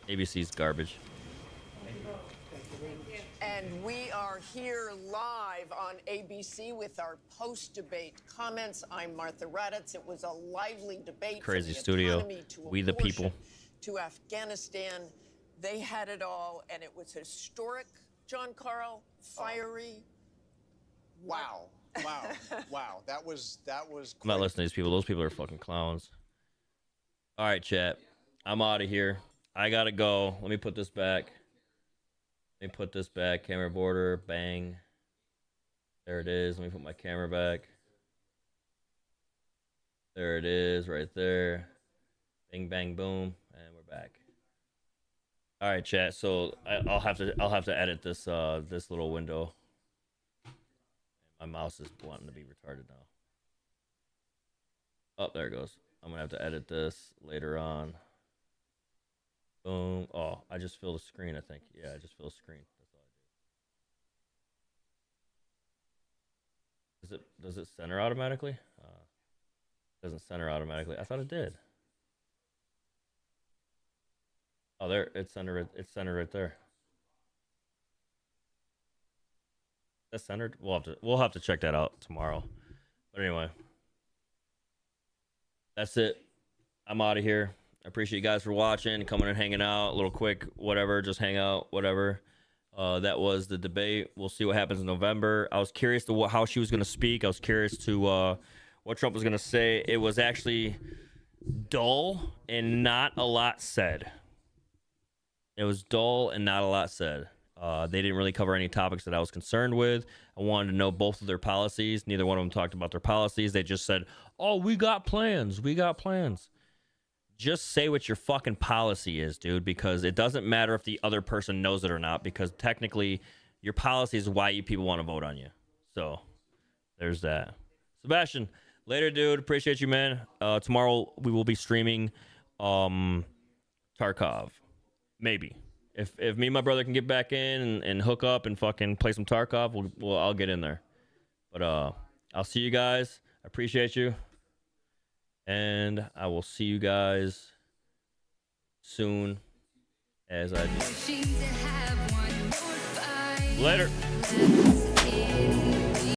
ABC's garbage. And we are here live on ABC with our post-debate comments. I'm Martha Raddatz. It was a lively debate. Crazy from the studio. economy to We the abortion, people. to Afghanistan. They had it all, and it was historic, John Carl, fiery. Wow. Wow. Wow. That was I'm not listening to these people. Those people are fucking clowns. All right, chat. I'm out of here. I gotta go. Let me put this back. Camera border. Bang. There it is. Let me put my camera back. There it is, right there. Bing, bang, boom, and we're back. All right, chat. So I'll have to edit this this little window. My mouse is wanting to be retarded now. Oh, there it goes. I'm gonna have to edit this later on. Boom. Oh, I just fill the screen, I think. Yeah, I just fill the screen. That's all I do. Does it center automatically? Doesn't center automatically. I thought it did. Oh, there. It's centered right there. That's centered. We'll have to check that out tomorrow. But anyway, that's it. I'm out of here. I appreciate you guys for watching, coming and hanging out. A little quick, whatever, just hang out, whatever. That was the debate. We'll see what happens in November. I was curious to how she was going to speak. I was curious to what Trump was going to say. It was actually dull and not a lot said. It was dull and not a lot said. They didn't really cover any topics that I was concerned with. I wanted to know both of their policies. Neither one of them talked about their policies. They just said, oh, we got plans. We got plans. Just say what your fucking policy is, dude, because it doesn't matter if the other person knows it or not, because technically your policy is why you people want to vote on you. So there's that. Sebastian, later, dude. Appreciate you, man. Tomorrow we will be streaming Tarkov. Maybe. If me and my brother can get back in and hook up and fucking play some Tarkov, I'll get in there. But I'll see you guys. I appreciate you. And I will see you guys soon as I do. Later.